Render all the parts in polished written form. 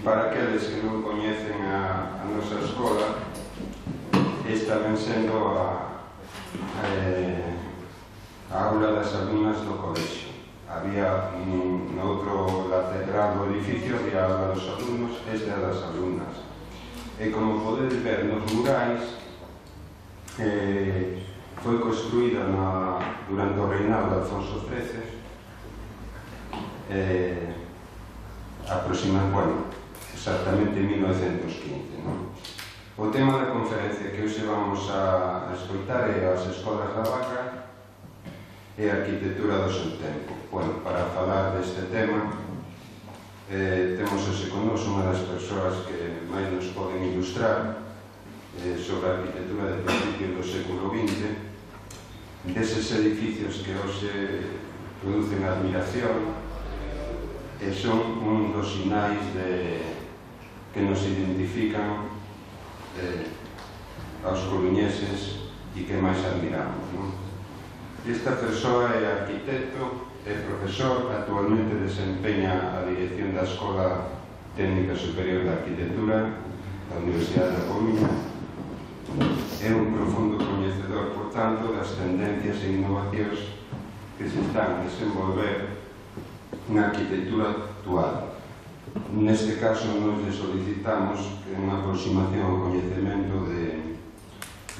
para aqueles que non coñecen a nosa escola, esta ven sendo a aula das alumnas do colexio. Había noutro lateral do edificio, había a aula dos alumnos, esta é a das alumnas. E como podedes ver nos murais, foi construída durante o reinado de Alfonso XIII, exactamente en 1915. O tema da conferencia que hoxe vamos a escoitar é as escolas da Vaca e a arquitectura do seu tempo. Para falar deste tema, temos hoxe con nós unha das persoas que máis nos poden ilustrar sobre a arquitectura de principios do século XX, deses edificios que hoxe producen admiración e son un dos sinais que nos identifican aos coruñeses e que máis admiramos. Esta persoa é arquitecto, é profesor, actualmente desempeña a dirección da Escola Técnica Superior de Arquitectura da Universidade da Coruña. É un profundo coñecedor, por tanto, das tendencias e innovacións que se están a desenvolver na arquitectura actual. Neste caso, nos solicitamos unha aproximación ao coñecemento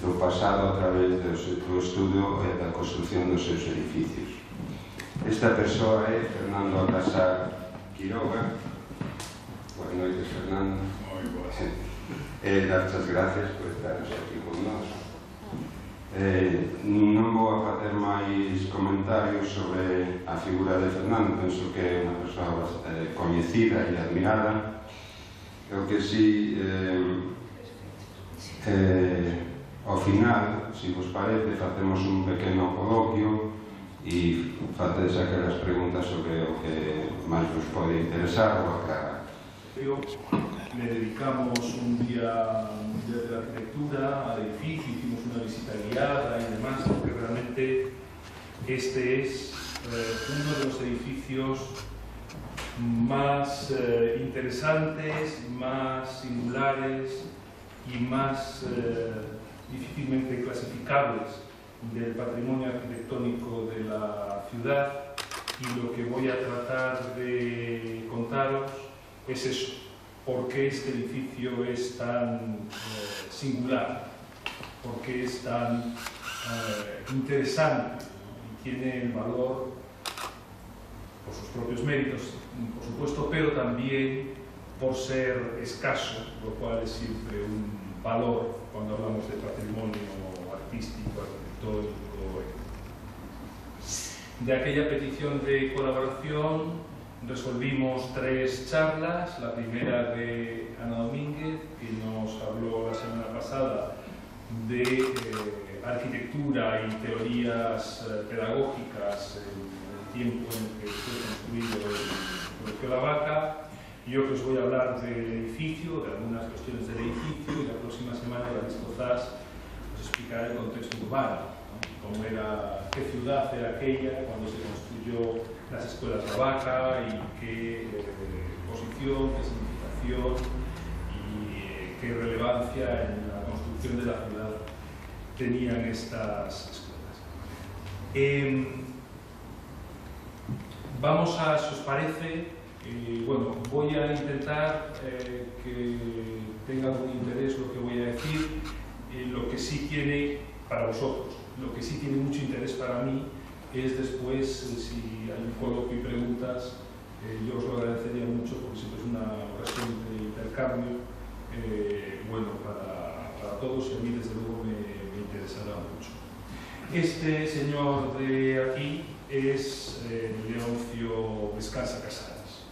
do pasado a través do estudo e da construción dos seus edificios. Esta persoa é Fernando Alcázar Quiroga. Boas noites, Fernando. Moi boas. E darte as gracias por estar aquí con nós. Non vou a facer máis comentarios sobre a figura de Fernando, penso que é unha persoa coñecida e admirada. O que si, ao final, se vos parece, facemos un pequeno coloquio e facedes aquelas preguntas sobre o que máis vos pode interesar ou aclarar. Le dedicamos un día de la arquitectura al edificio, hicimos una visita guiada y demás, porque realmente este es uno de los edificios más interesantes, más singulares y más difícilmente clasificables del patrimonio arquitectónico de la ciudad, y lo que voy a tratar de contaros es eso. ¿Por qué este edificio es tan singular? ¿Por qué es tan interesante? Y tiene el valor por sus propios méritos, por supuesto, pero también por ser escaso, lo cual es siempre un valor cuando hablamos de patrimonio artístico, arquitectónico. De aquella petición de colaboración resolvimos 3 charlas. La primera de Ana Domínguez, que nos habló la semana pasada de arquitectura y teorías pedagógicas en el tiempo en que fue construido el Colegio La Vaca. Yo que os voy a hablar del edificio, de algunas cuestiones del edificio, y la próxima semana David Cozás os explicará el contexto urbano, ¿no? Cómo era, qué ciudad era aquella cuando se construyó las escuelas La Vaca y qué posición, qué significación y qué relevancia en la construcción de la ciudad tenían estas escuelas. Vamos a, si os parece, bueno, voy a intentar que tenga algún interés lo que voy a decir. Lo que sí tiene para vosotros, lo que sí tiene mucho interés para mí es después, si hay un coloquio y preguntas, yo os lo agradecería mucho porque siempre es una ocasión de intercambio, bueno, para todos, y a mí desde luego me interesará mucho. Este señor de aquí es Leoncio Descansa Casadas.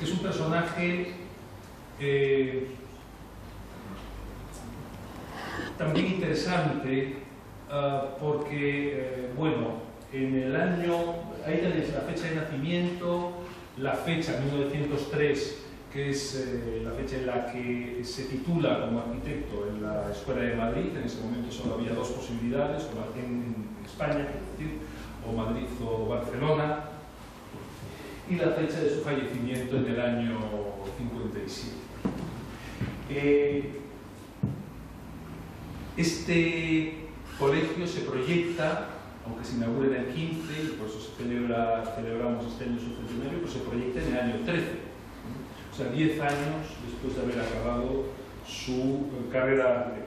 Es un personaje también interesante porque, bueno, en el año, ahí tenéis la fecha de nacimiento, la fecha 1903, que es la fecha en la que se titula como arquitecto en la Escuela de Madrid. En ese momento solo había 2 posibilidades, o en España, es decir, o Madrid o Barcelona, y la fecha de su fallecimiento en el año 57. Este colegio se proyecta, aunque se inaugura en el 15, y por eso celebramos este año su centenario, pues se proyecta en el año 13. O sea, 10 años después de haber acabado su carrera arquitectónica.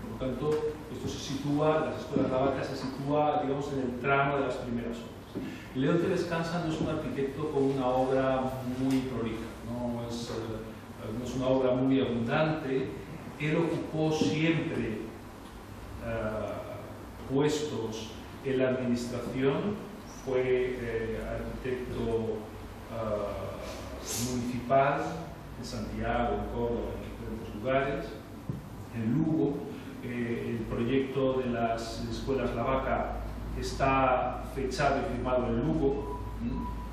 Por lo tanto, esto se sitúa, las escuelas Lavaca se sitúa, digamos, en el tramo de las primeras obras. Leoncio Descansa no es un arquitecto con una obra muy prolija, no es una obra muy abundante. Él ocupó siempre puestos en la administración, fue arquitecto municipal en Santiago, en Córdoba, en diferentes lugares, en Lugo. El proyecto de las escuelas Lavaca está fechado y firmado en Lugo,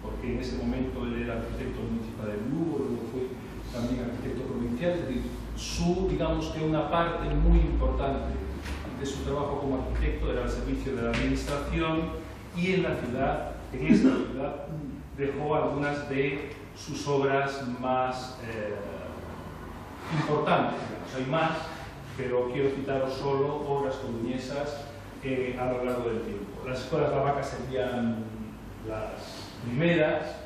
porque en ese momento él era arquitecto municipal de Lugo, luego fue también arquitecto provincial. Es decir, digamos que una parte muy importante de su trabajo como arquitecto era al servicio de la administración, y en esta ciudad dejó algunas de sus obras más importantes. Digamos. Hay más, pero quiero citaros solo obras coruñesas a lo largo del tiempo. Las escuelas Lavaca serían las primeras.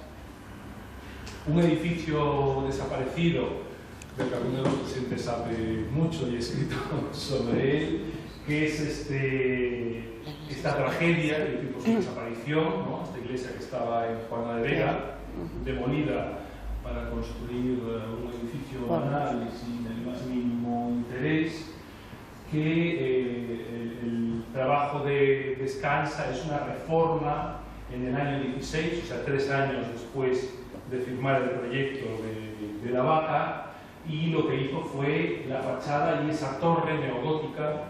Un edificio desaparecido, del que alguno de los presentes sabe mucho y he escrito sobre él, que es esta tragedia que tiene su desaparición, ¿no? Esta iglesia que estaba en Juana de Vega, demolida para construir un edificio banal y sin el más mínimo interés, que el trabajo de Descansa es una reforma en el año 16, o sea, 3 años después de firmar el proyecto de Lavaca, y lo que hizo fue la fachada y esa torre neogótica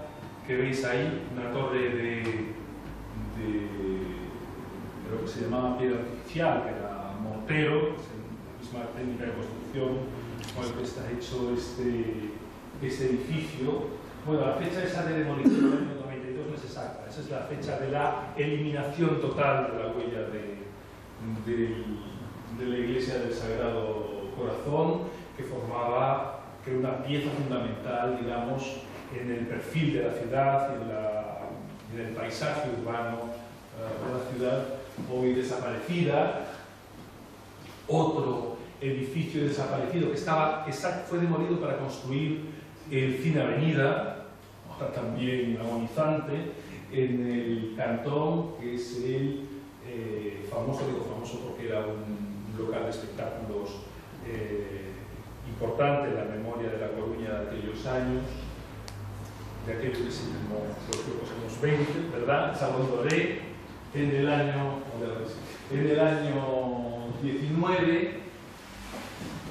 que veis ahí, una torre de lo que se llamaba piedra artificial, que era mortero, la misma técnica de construcción con la que está hecho este edificio. Bueno, la fecha esa de demolición del año 92 no es exacta, esa es la fecha de la eliminación total de la huella de la iglesia del Sagrado Corazón, que formaba una pieza fundamental, digamos, en el perfil de la ciudad y en el paisaje urbano de la ciudad, hoy desaparecida. Otro edificio desaparecido que fue demolido para construir el Cine Avenida, también agonizante, en el Cantón, que es el famoso, digo famoso porque era un local de espectáculos importante en la memoria de La Coruña de aquellos años, de aquellos que se llamó los años 20, ¿verdad? Salón Doré, en el año 19,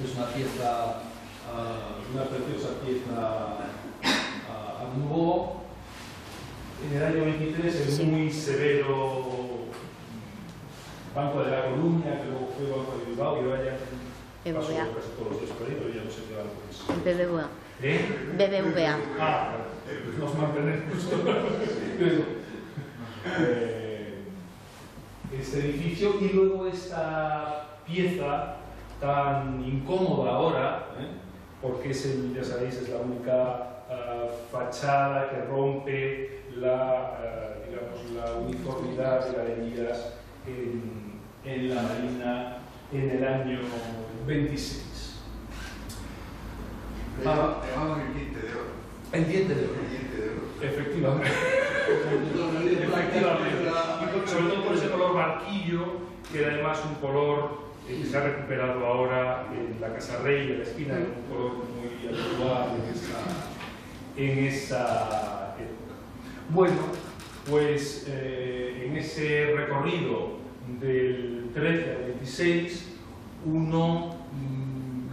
es una pieza, una preciosa pieza a Nouveau. En el año 23, el muy severo Banco de La Coruña, que luego fue Banco de Bilbao, y ahora ya pasó casi todos los días por ahí, pero ya no sé qué banco es. BBVA. BBVA. Ah, pues nos mantenemos. Este edificio, y luego esta pieza tan incómoda ahora, porque ya sabéis, es la única fachada que rompe digamos, la uniformidad de galerías en la Marina en el año 26. Llamamos el diente de oro. El diente de oro. El diente de oro. Efectivamente. Efectivamente. Y sobre todo por ese color barquillo, que era además un color que se ha recuperado ahora en la Casa Rey, en la esquina, que es un color muy habitual en esa época. Bueno, pues en ese recorrido del 13 al 26,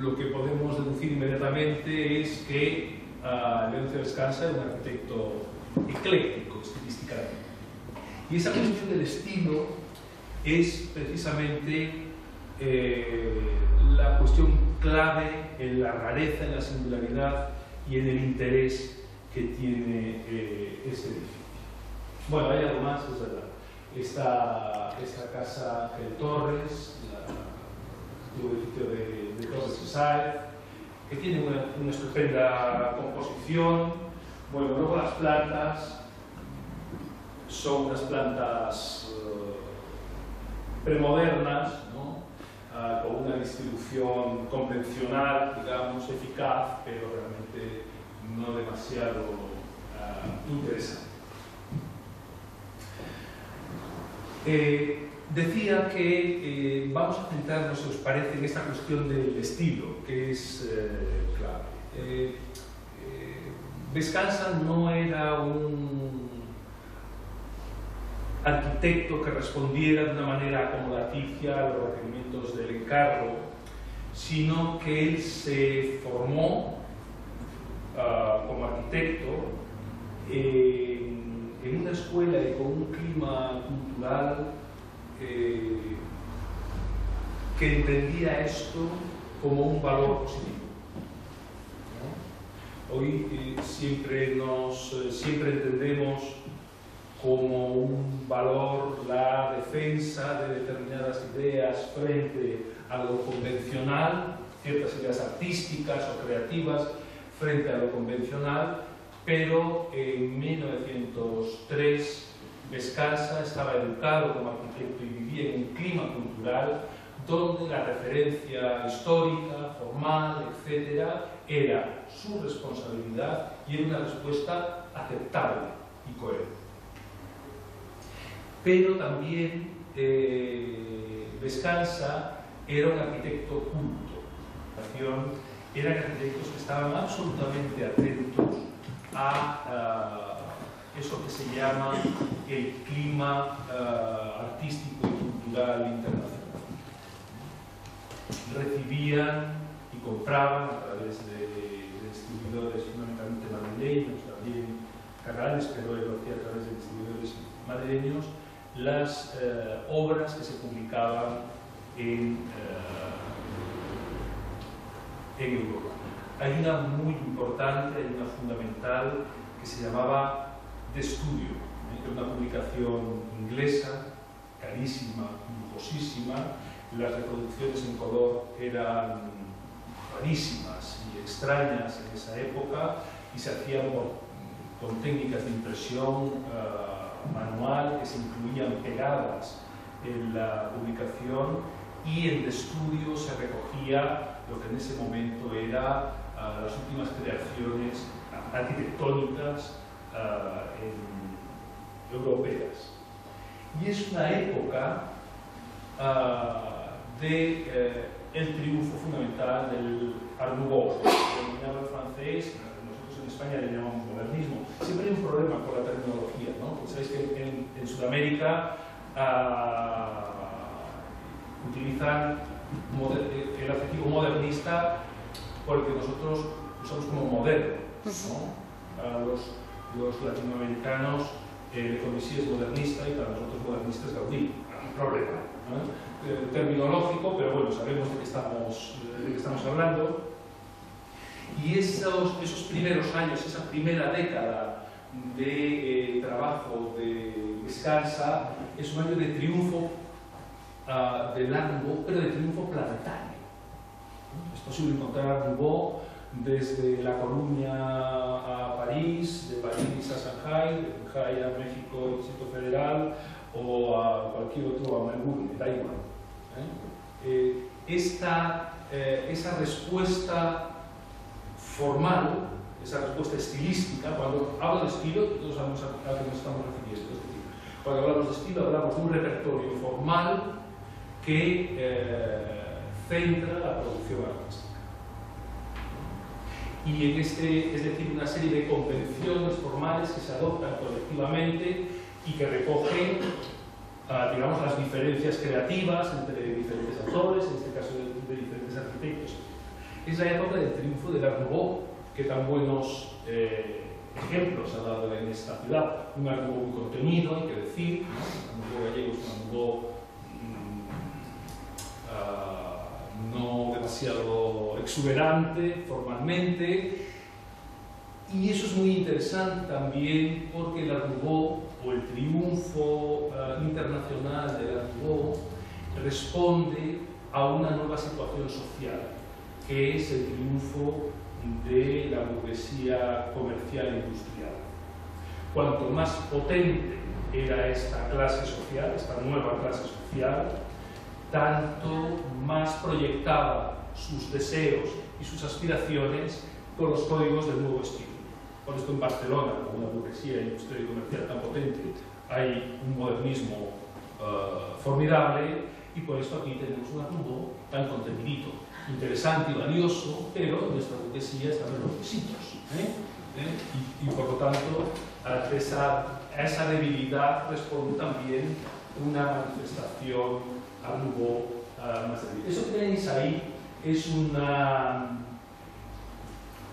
lo que podemos deducir inmediatamente es que Leoncio Descansa era un arquitecto ecléctico estilísticamente. Y esa cuestión del estilo es precisamente la cuestión clave en la rareza, en la singularidad y en el interés que tiene este edificio. Bueno, hay algo más, es verdad. Esta casa de Torres, el edificio de Torres y Sáez, que tiene una estupenda composición. Bueno, luego las plantas son unas plantas premodernas, ¿no? Con una distribución convencional, digamos, eficaz, pero realmente no demasiado interesante. Decía que vamos a centrarnos, si os parece, en esta cuestión del estilo, que es clave. Vescanza no era un arquitecto que respondiera de una manera acomodaticia a los requerimientos del encargo, sino que él se formó como arquitecto en una escuela y con un clima cultural que entendía esto como un valor positivo, ¿no? Hoy siempre entendemos como un valor la defensa de determinadas ideas frente a lo convencional, ciertas ideas artísticas o creativas frente a lo convencional, pero en 1903 Vescanza estaba educado como arquitecto y vivía en un clima cultural donde la referencia histórica, formal, etcétera, era su responsabilidad y era una respuesta aceptable y coherente. Pero también Vescanza era un arquitecto culto. Eran arquitectos que estaban absolutamente atentos a eso que se llama el clima artístico y cultural internacional. Recibían y compraban a través de distribuidores fundamentalmente madrileños, también catalanes, pero él lo hacía a través de distribuidores madrileños, las obras que se publicaban en Europa. Hay una muy importante, hay una fundamental que se llamaba The Studio, que era una publicación inglesa, carísima, lujosísima. Las reproducciones en color eran rarísimas y extrañas en esa época y se hacían con técnicas de impresión manual que se incluían pegadas en la publicación, y en The Studio se recogía lo que en ese momento era las últimas creaciones arquitectónicas europeas. Y es una época el triunfo fundamental del Art Nouveau, denominado en francés, nosotros en España le llamamos modernismo. Siempre hay un problema con la terminología, ¿no? Porque sabéis que en Sudamérica utilizan el adjetivo modernista porque nosotros usamos como moderno, ¿no? A los latinoamericanos Le Corbusier es modernista y para nosotros modernista es Gaudí. Un problema, ¿no? Terminológico, pero bueno, sabemos de qué estamos hablando. Y esos primeros años, esa primera década de trabajo de Vescanza es un año de triunfo del Art Nouveau, pero de triunfo planetario. Es posible encontrar Art Nouveau desde La Coruña a París, de París a Shanghai, de Shanghai a México, Distrito Federal, o a cualquier otro, a Melbourne, da igual. Esa respuesta formal, esa respuesta estilística, cuando hablo de estilo, todos sabemos a qué nos estamos refiriendo. Es decir, cuando hablamos de estilo, hablamos de un repertorio formal que centra la producción artística. Y es decir, una serie de convenciones formales que se adoptan colectivamente y que recogen, digamos, las diferencias creativas entre diferentes autores, en este caso de diferentes arquitectos. Es la época del triunfo del Art Nouveau, que tan buenos ejemplos ha dado en esta ciudad. Un Art Nouveau muy contenido, hay que decir, ¿no? El Art Nouveau gallego es un Art Nouveau no demasiado exuberante formalmente, y eso es muy interesante también porque el Art Nouveau, o el triunfo internacional del Art Nouveau, responde a una nueva situación social, que es el triunfo burguesía comercial e industrial. Cuanto más potente era esta clase social, esta nueva clase social, tanto más proyectaba sus deseos y sus aspiraciones con los códigos del nuevo estilo. Por esto en Barcelona, con una burguesía industrial y comercial tan potente, hay un modernismo formidable, y por esto aquí tenemos un Art Nouveau tan contenidito, interesante y valioso, pero nuestra burguesía está en los requisitos. Y por lo tanto, a esa debilidad responde también una manifestación Art Nouveau más débil. Eso que tenéis ahí es una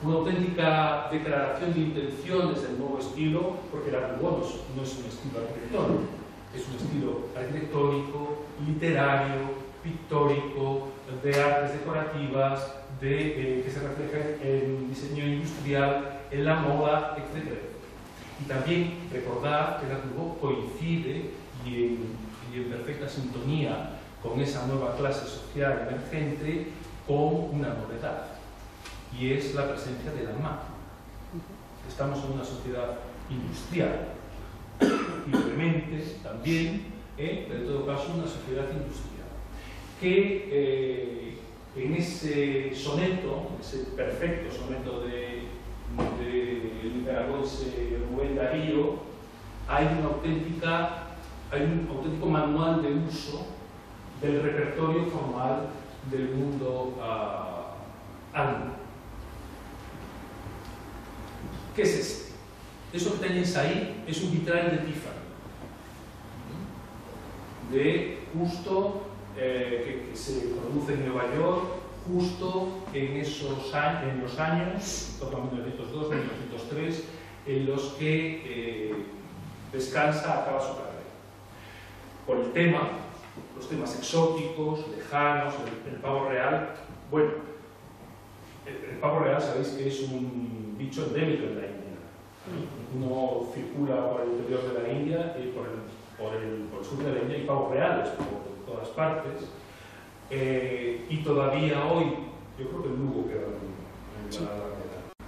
auténtica declaración de intenciones del nuevo estilo, porque el Art Nouveau no es un estilo arquitectónico, es un estilo arquitectónico, literario, pictórico, de artes decorativas, que se reflejan en diseño industrial, en la moda, etc. Y también recordad que el Art Nouveau coincide y en perfecta sintonía con esa nueva clase social emergente con una novedad, y es la presencia de la máquina. Estamos en una sociedad industrial, libremente también, pero en todo caso una sociedad industrial, que en ese soneto, ese perfecto soneto de nicaragüense Rubén Darío, hay un auténtico manual de uso del repertorio formal del mundo álbum. ¿Qué es este? Eso que tenéis ahí es un vitral de Tiffany, justo que se produce en Nueva York, justo en los años, toca 1902, 1903, en los que acaba su carrera. Por el tema, los temas exóticos, lejanos, el pavo real. Bueno, el pavo real sabéis que es un bicho endémico en la India. Uno circula por el interior de la India y por el sur de la India, y pavos reales por todas partes. Y todavía hoy, yo creo que en Lugo queda en la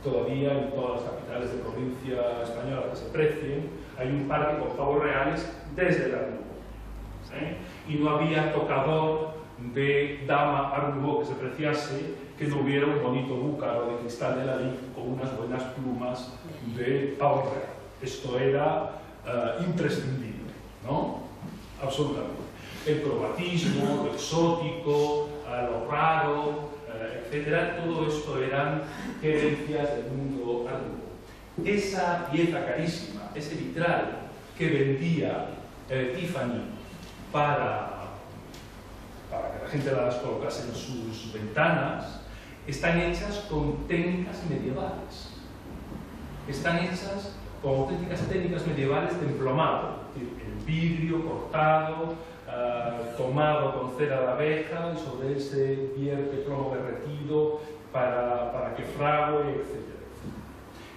todavía en todas las capitales de provincia española que se precien, hay un parque con pavos reales desde la Lugo. Y no había tocador de dama Art Nouveau que se preciase que no hubiera un bonito búcaro de cristal de la Ligue con unas buenas plumas de pavo real. Esto era imprescindible, ¿no? Absolutamente. El cromatismo, lo exótico, lo raro, etcétera, todo esto eran herencias del mundo Art Nouveau. Esa pieza carísima, ese vitral que vendía Tiffany para que la gente las colocase en sus ventanas, están hechas con técnicas medievales. Están hechas con auténticas técnicas medievales de emplomado, es decir, el vidrio cortado, tomado con cera de abeja, y sobre ese vierte plomo derretido para que frague, etc.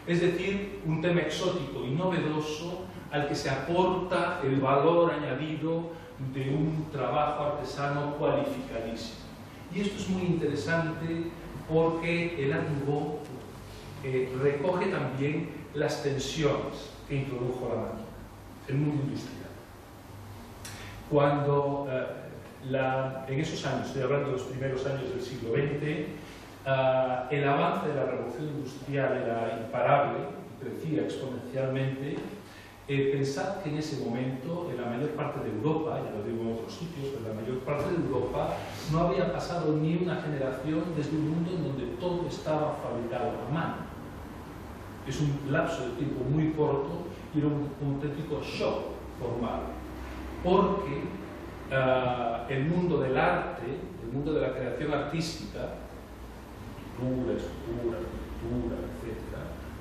Es decir, un tema exótico y novedoso al que se aporta el valor añadido de un trabajo artesano cualificadísimo. Y esto es muy interesante porque el Art Nouveau recoge también las tensiones que introdujo la máquina, el mundo industrial. Cuando en esos años, estoy hablando de los primeros años del siglo XX, el avance de la revolución industrial era imparable, crecía exponencialmente. Pensad que en ese momento, en la mayor parte de Europa, ya lo digo en otros sitios, pero en la mayor parte de Europa no había pasado ni una generación desde un mundo en donde todo estaba fabricado a mano. Es un lapso de tiempo muy corto y era un auténtico shock formal, porque el mundo del arte, el mundo de la creación artística, pintura, escultura, etc.,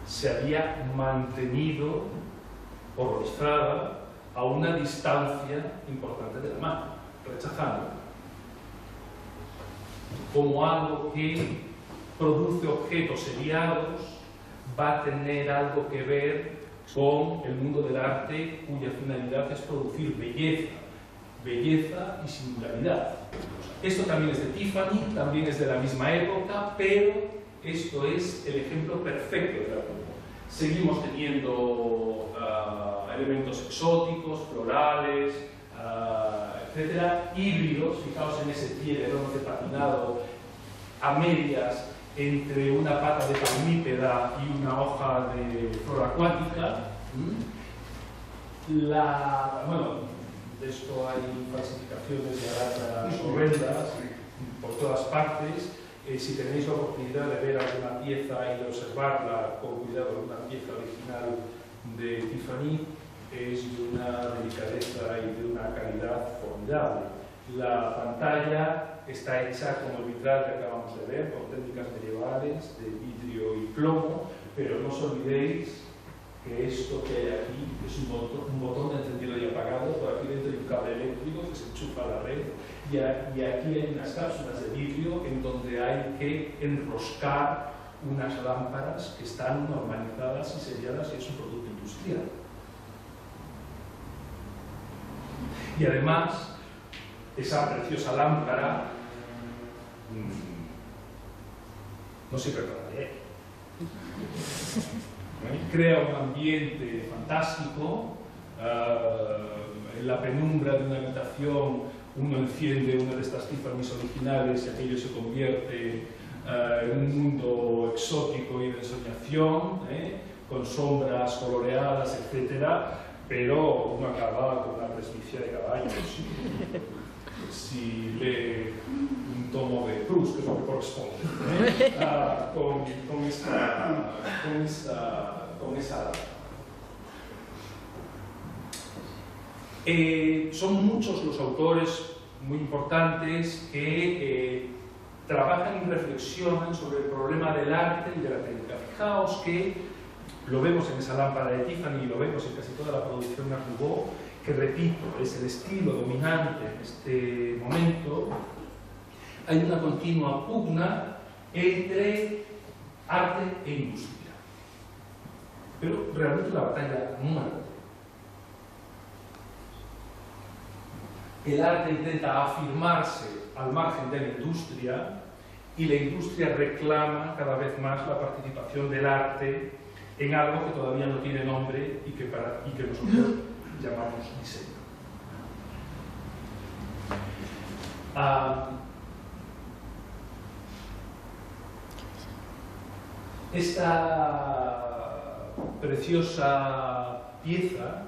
se había mantenido horrorizada a una distancia importante de la máquina, rechazándola como algo que produce objetos seriados, va a tener algo que ver con el mundo del arte cuya finalidad es producir belleza y singularidad. Esto también es de Tiffany, también es de la misma época, pero esto es el ejemplo perfecto de la cubo. Seguimos teniendo elementos exóticos, florales, etcétera, híbridos. Fijaos en ese pie de bronce patinado a medias entre una pata de palmípeda y una hoja de flor acuática. Bueno, de esto hay falsificaciones de arañas horrendas por todas partes. Si tenéis la oportunidad de ver alguna pieza y de observarla con cuidado, alguna pieza original de Tiffany, es de una delicadeza y de una calidad formidable. La pantalla está hecha como el vitral que acabamos de ver, con técnicas medievales de vidrio y plomo, pero no os olvidéis que esto que hay aquí es un botón de encendido y apagado. Por aquí dentro hay un cable eléctrico que se enchufa a la red, y aquí hay unas cápsulas de vidrio en donde hay que enroscar unas lámparas que están normalizadas y selladas, y es un producto industrial. Y además, esa preciosa lámpara no sirve para leer. Crea un ambiente fantástico. En la penumbra de una habitación uno enciende una de estas Tiffany's originales y aquello se convierte en un mundo exótico y de ensoñación, con sombras coloreadas, etcétera, pero uno acaba con una presbicia de caballos si lee un tomo de Proust, que es lo que corresponde, con esa. Son muchos los autores muy importantes que trabajan y reflexionan sobre el problema del arte y de la técnica. Fijaos que lo vemos en esa lámpara de Tiffany y lo vemos en casi toda la producción de Roubaud, que repito, es el estilo dominante en este momento. Hay una continua pugna entre arte e industria. Pero realmente la batalla muere. El arte intenta afirmarse al margen de la industria y la industria reclama cada vez más la participación del arte en algo que todavía no tiene nombre y que nosotros llamamos diseño. Esta preciosa pieza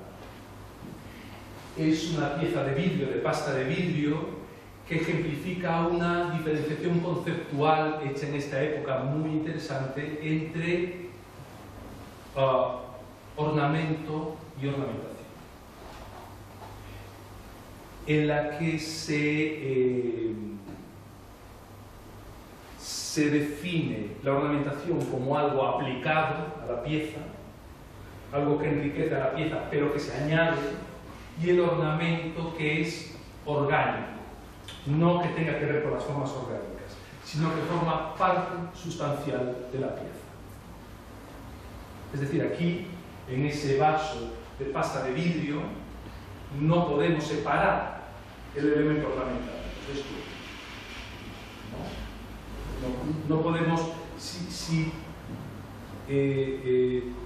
es una pieza de vidrio, de pasta de vidrio, que ejemplifica una diferenciación conceptual hecha en esta época muy interesante entre ornamento y ornamentación, en la que se define la ornamentación como algo aplicado a la pieza, algo que enriquece a la pieza pero que se añade, y el ornamento que es orgánico, no que tenga que ver con las formas orgánicas, sino que forma parte sustancial de la pieza. Es decir, aquí, en ese vaso de pasta de vidrio, no podemos separar el elemento ornamental. No podemos, si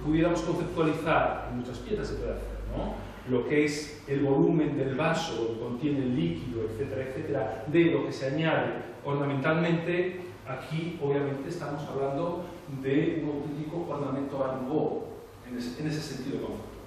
pudiéramos conceptualizar, en muchas piezas se puede hacer, ¿no?, lo que es el volumen del vaso, lo que contiene el líquido, etcétera, etcétera, de lo que se añade ornamentalmente, aquí obviamente estamos hablando de un auténtico ornamento art nouveau, en ese sentido conceptual.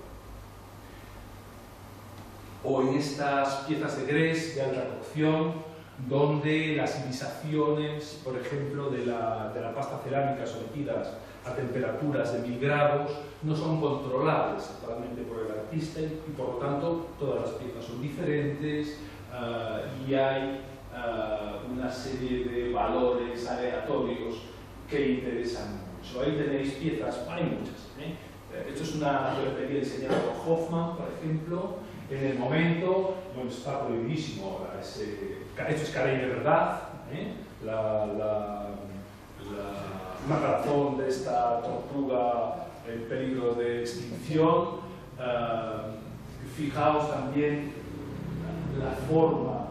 O en estas piezas de Grès de alta cocción, donde las irisaciones, por ejemplo, de la pasta cerámica sometidas a temperaturas de 1000 grados no son controlables totalmente por el artista, y por lo tanto todas las piezas son diferentes, y hay una serie de valores aleatorios que interesan mucho. Ahí tenéis piezas, hay muchas. Esto es una relojería diseñada por Hoffman, por ejemplo. En el momento, bueno, está prohibidísimo ahora. Esto es Carey de verdad, una razón de esta tortuga en peligro de extinción. Fijaos también la forma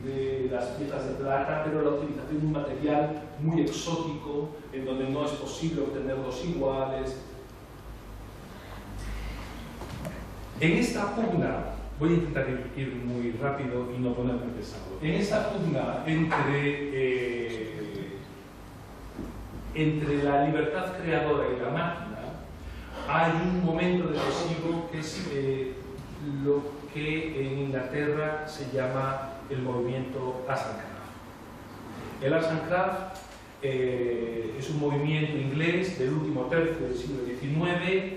de las piezas de plata, pero la utilización de un material muy exótico, en donde no es posible obtener dos iguales. En esta pugna, voy a intentar ir muy rápido y no ponerme pesado, en esta pugna entre la libertad creadora y la máquina, hay un momento decisivo que es lo que en Inglaterra se llama el movimiento Arts and Crafts. El Arts and Crafts es un movimiento inglés del último tercio del siglo XIX,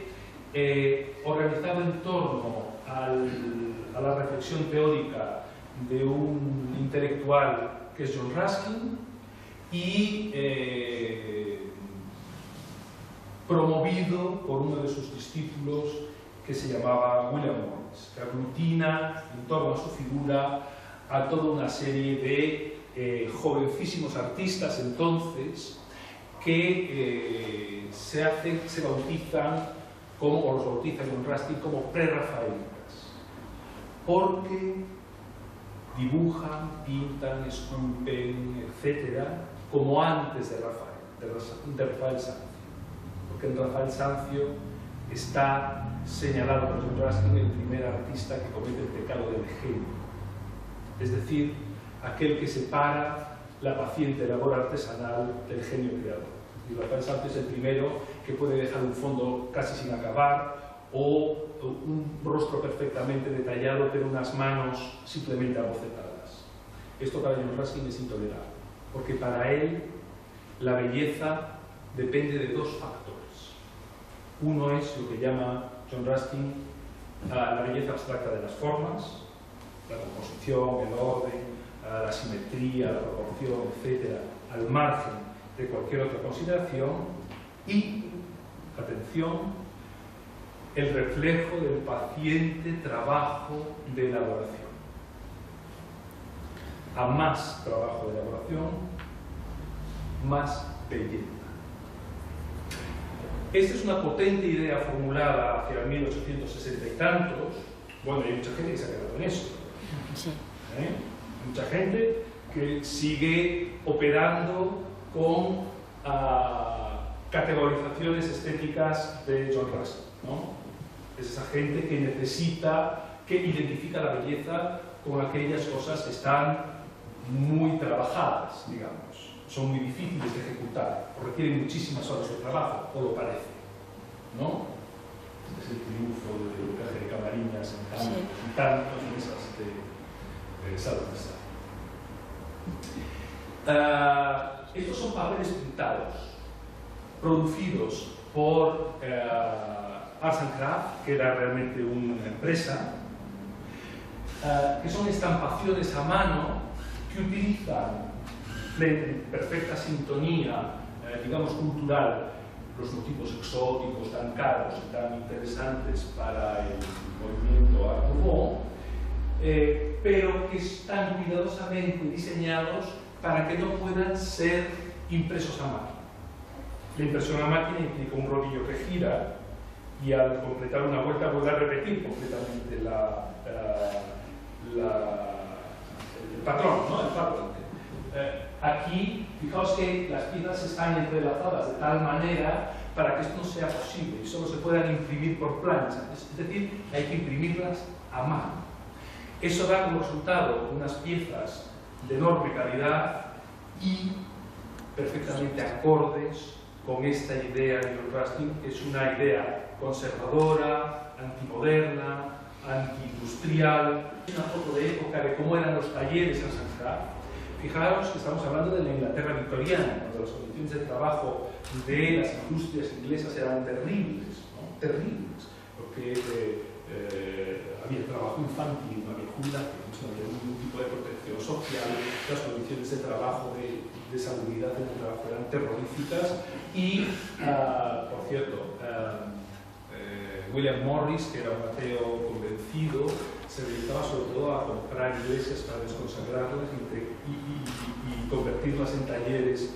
organizado en torno a la reflexión teórica de un intelectual que es John Ruskin y promovido por uno de sus discípulos que se llamaba William Morris, que aglutina en torno a su figura a toda una serie de jovencísimos artistas entonces que se bautizan o los bautiza John Ruskin como pre-rafaelitas, porque dibujan, pintan, esculpen, etc., como antes de Rafael Sanzio, porque en Rafael Sanzio está señalado por John Ruskin el primer artista que comete el pecado del genio, es decir, aquel que separa la paciente labor artesanal del genio creador. Y Rafael Sanzio es el primero que puede dejar un fondo casi sin acabar o un rostro perfectamente detallado pero unas manos simplemente abocetadas. Esto para John Ruskin es intolerable, porque para él la belleza depende de dos factores. Uno es lo que llama John Ruskin la belleza abstracta de las formas, la composición, el orden, la simetría, la proporción, etc., al margen de cualquier otra consideración, y, atención, el reflejo del paciente trabajo de elaboración. A más trabajo de elaboración, más belleza. Esta es una potente idea formulada hacia 1860 y tantos. Bueno, hay mucha gente que se ha quedado en eso. Sí. Mucha gente que sigue operando con categorizaciones estéticas de John Ruskin, ¿no? Es esa gente que identifica la belleza con aquellas cosas que están muy trabajadas, digamos, son muy difíciles de ejecutar, o requieren muchísimas horas de trabajo, o lo parece, ¿no? Este es el triunfo del Caje de Camariñas en tantas mesas de Salazar. Estos son papeles pintados, producidos por Arts and Crafts, que era realmente una empresa, que son estampaciones a mano que utilizan en perfecta sintonía, digamos, cultural, los motivos exóticos tan caros y tan interesantes para el movimiento Art Nouveau, pero que están cuidadosamente diseñados para que no puedan ser impresos a máquina. La impresión a máquina implica un rodillo que gira y al completar una vuelta vuelve a repetir completamente el patrón, ¿no? El patrón. Aquí, fijaos que las piezas están entrelazadas de tal manera para que esto no sea posible y solo se puedan imprimir por plancha, es decir, hay que imprimirlas a mano. Eso da como resultado unas piezas de enorme calidad y perfectamente acordes con esta idea de John Ruskin, que es una idea conservadora, antimoderna, antiindustrial. Una foto de época de cómo eran los talleres en San Francisco. Fijaros que estamos hablando de la Inglaterra victoriana, cuando las condiciones de trabajo de las industrias inglesas eran terribles, ¿no? Terribles, porque había trabajo infantil, no había jubilación, no había ningún tipo de protección social, las condiciones de trabajo, de salubridad en el trabajo eran terroríficas y, por cierto, William Morris, que era un ateo convencido, se dedicaba sobre todo a comprar iglesias para desconsagrarlas y convertirlas en talleres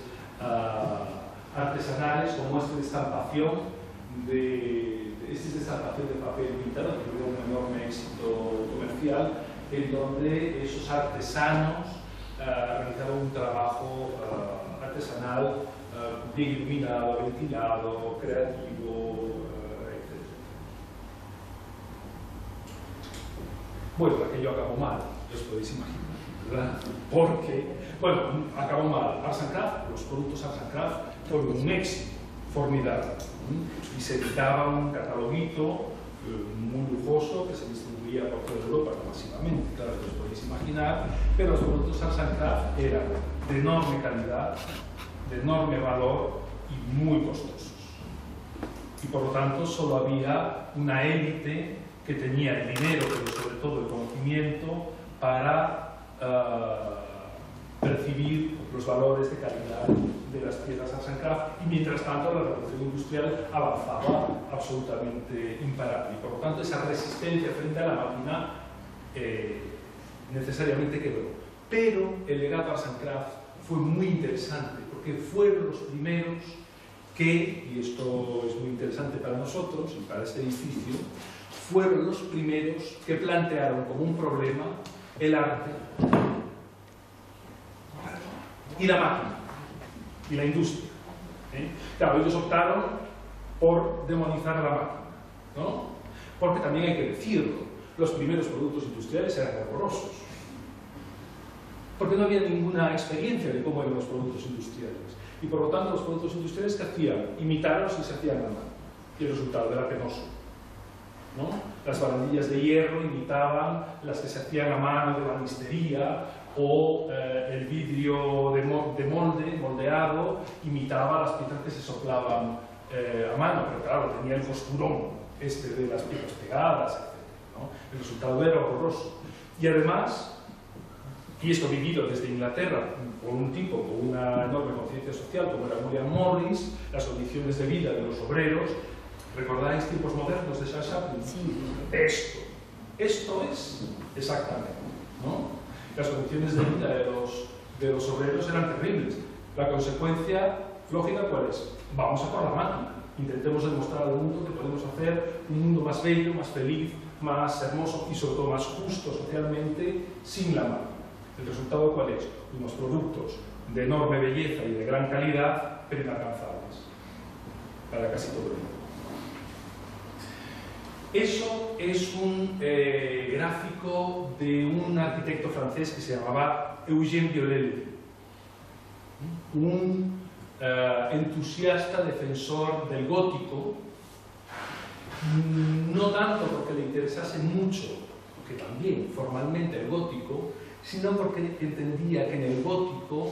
artesanales, como este de estampación de papel pintado, que tuvo un enorme éxito comercial, en donde esos artesanos realizaba un trabajo artesanal bien iluminado, ventilado, creativo, etc. Bueno, aquello acabó mal, os podéis imaginar, ¿verdad? Porque, bueno, acabó mal. Arts and Craft, los productos Arts and Craft fueron un éxito formidable. Y se editaba un cataloguito muy lujoso que se distribuía por toda Europa masivamente, claro que os podéis imaginar, pero los productos Arts and Craft eran de enorme calidad, de enorme valor y muy costosos. Y por lo tanto solo había una élite que tenía el dinero, pero sobre todo el conocimiento para percibir los valores de calidad de las piezas Arts and Craft, y mientras tanto la revolución industrial avanzaba absolutamente imparable, y por lo tanto esa resistencia frente a la máquina necesariamente quedó. Pero el legado Arts and Craft fue muy interesante, porque fueron los primeros que, y esto es muy interesante para nosotros y para este edificio, fueron los primeros que plantearon como un problema el arte y la máquina y la industria. Claro, ellos optaron por demonizar a la máquina, ¿no? Porque también hay que decirlo, los primeros productos industriales eran horrorosos, porque no había ninguna experiencia de cómo eran los productos industriales, y por lo tanto los productos industriales que hacían, imitarlos y se hacían a mano, y el resultado era penoso, ¿no? Las barandillas de hierro imitaban las que se hacían a mano de banistería, o el vidrio de moldeado imitaba las piezas que se soplaban a mano, pero claro, tenía el costurón de las piezas pegadas, etc., ¿no? El resultado era horroroso. Y además, y esto vivido desde Inglaterra por un tipo con una enorme conciencia social como era William Morris, las condiciones de vida de los obreros. ¿Recordáis tiempos modernos de Charles Chaplin? Sí. Esto es exactamente, ¿no? Las condiciones de vida de los obreros eran terribles. La consecuencia lógica, ¿cuál es? Vamos a por la máquina. Intentemos demostrar al mundo que podemos hacer un mundo más bello, más feliz, más hermoso y sobre todo más justo socialmente sin la máquina. ¿El resultado cuál es? Unos productos de enorme belleza y de gran calidad, pero inalcanzables para casi todo el mundo. Eso es un gráfico de un arquitecto francés que se llamaba Eugène Viollet-le-Duc, un entusiasta defensor del gótico, no tanto porque le interesase mucho, que también formalmente el gótico, sino porque entendía que en el gótico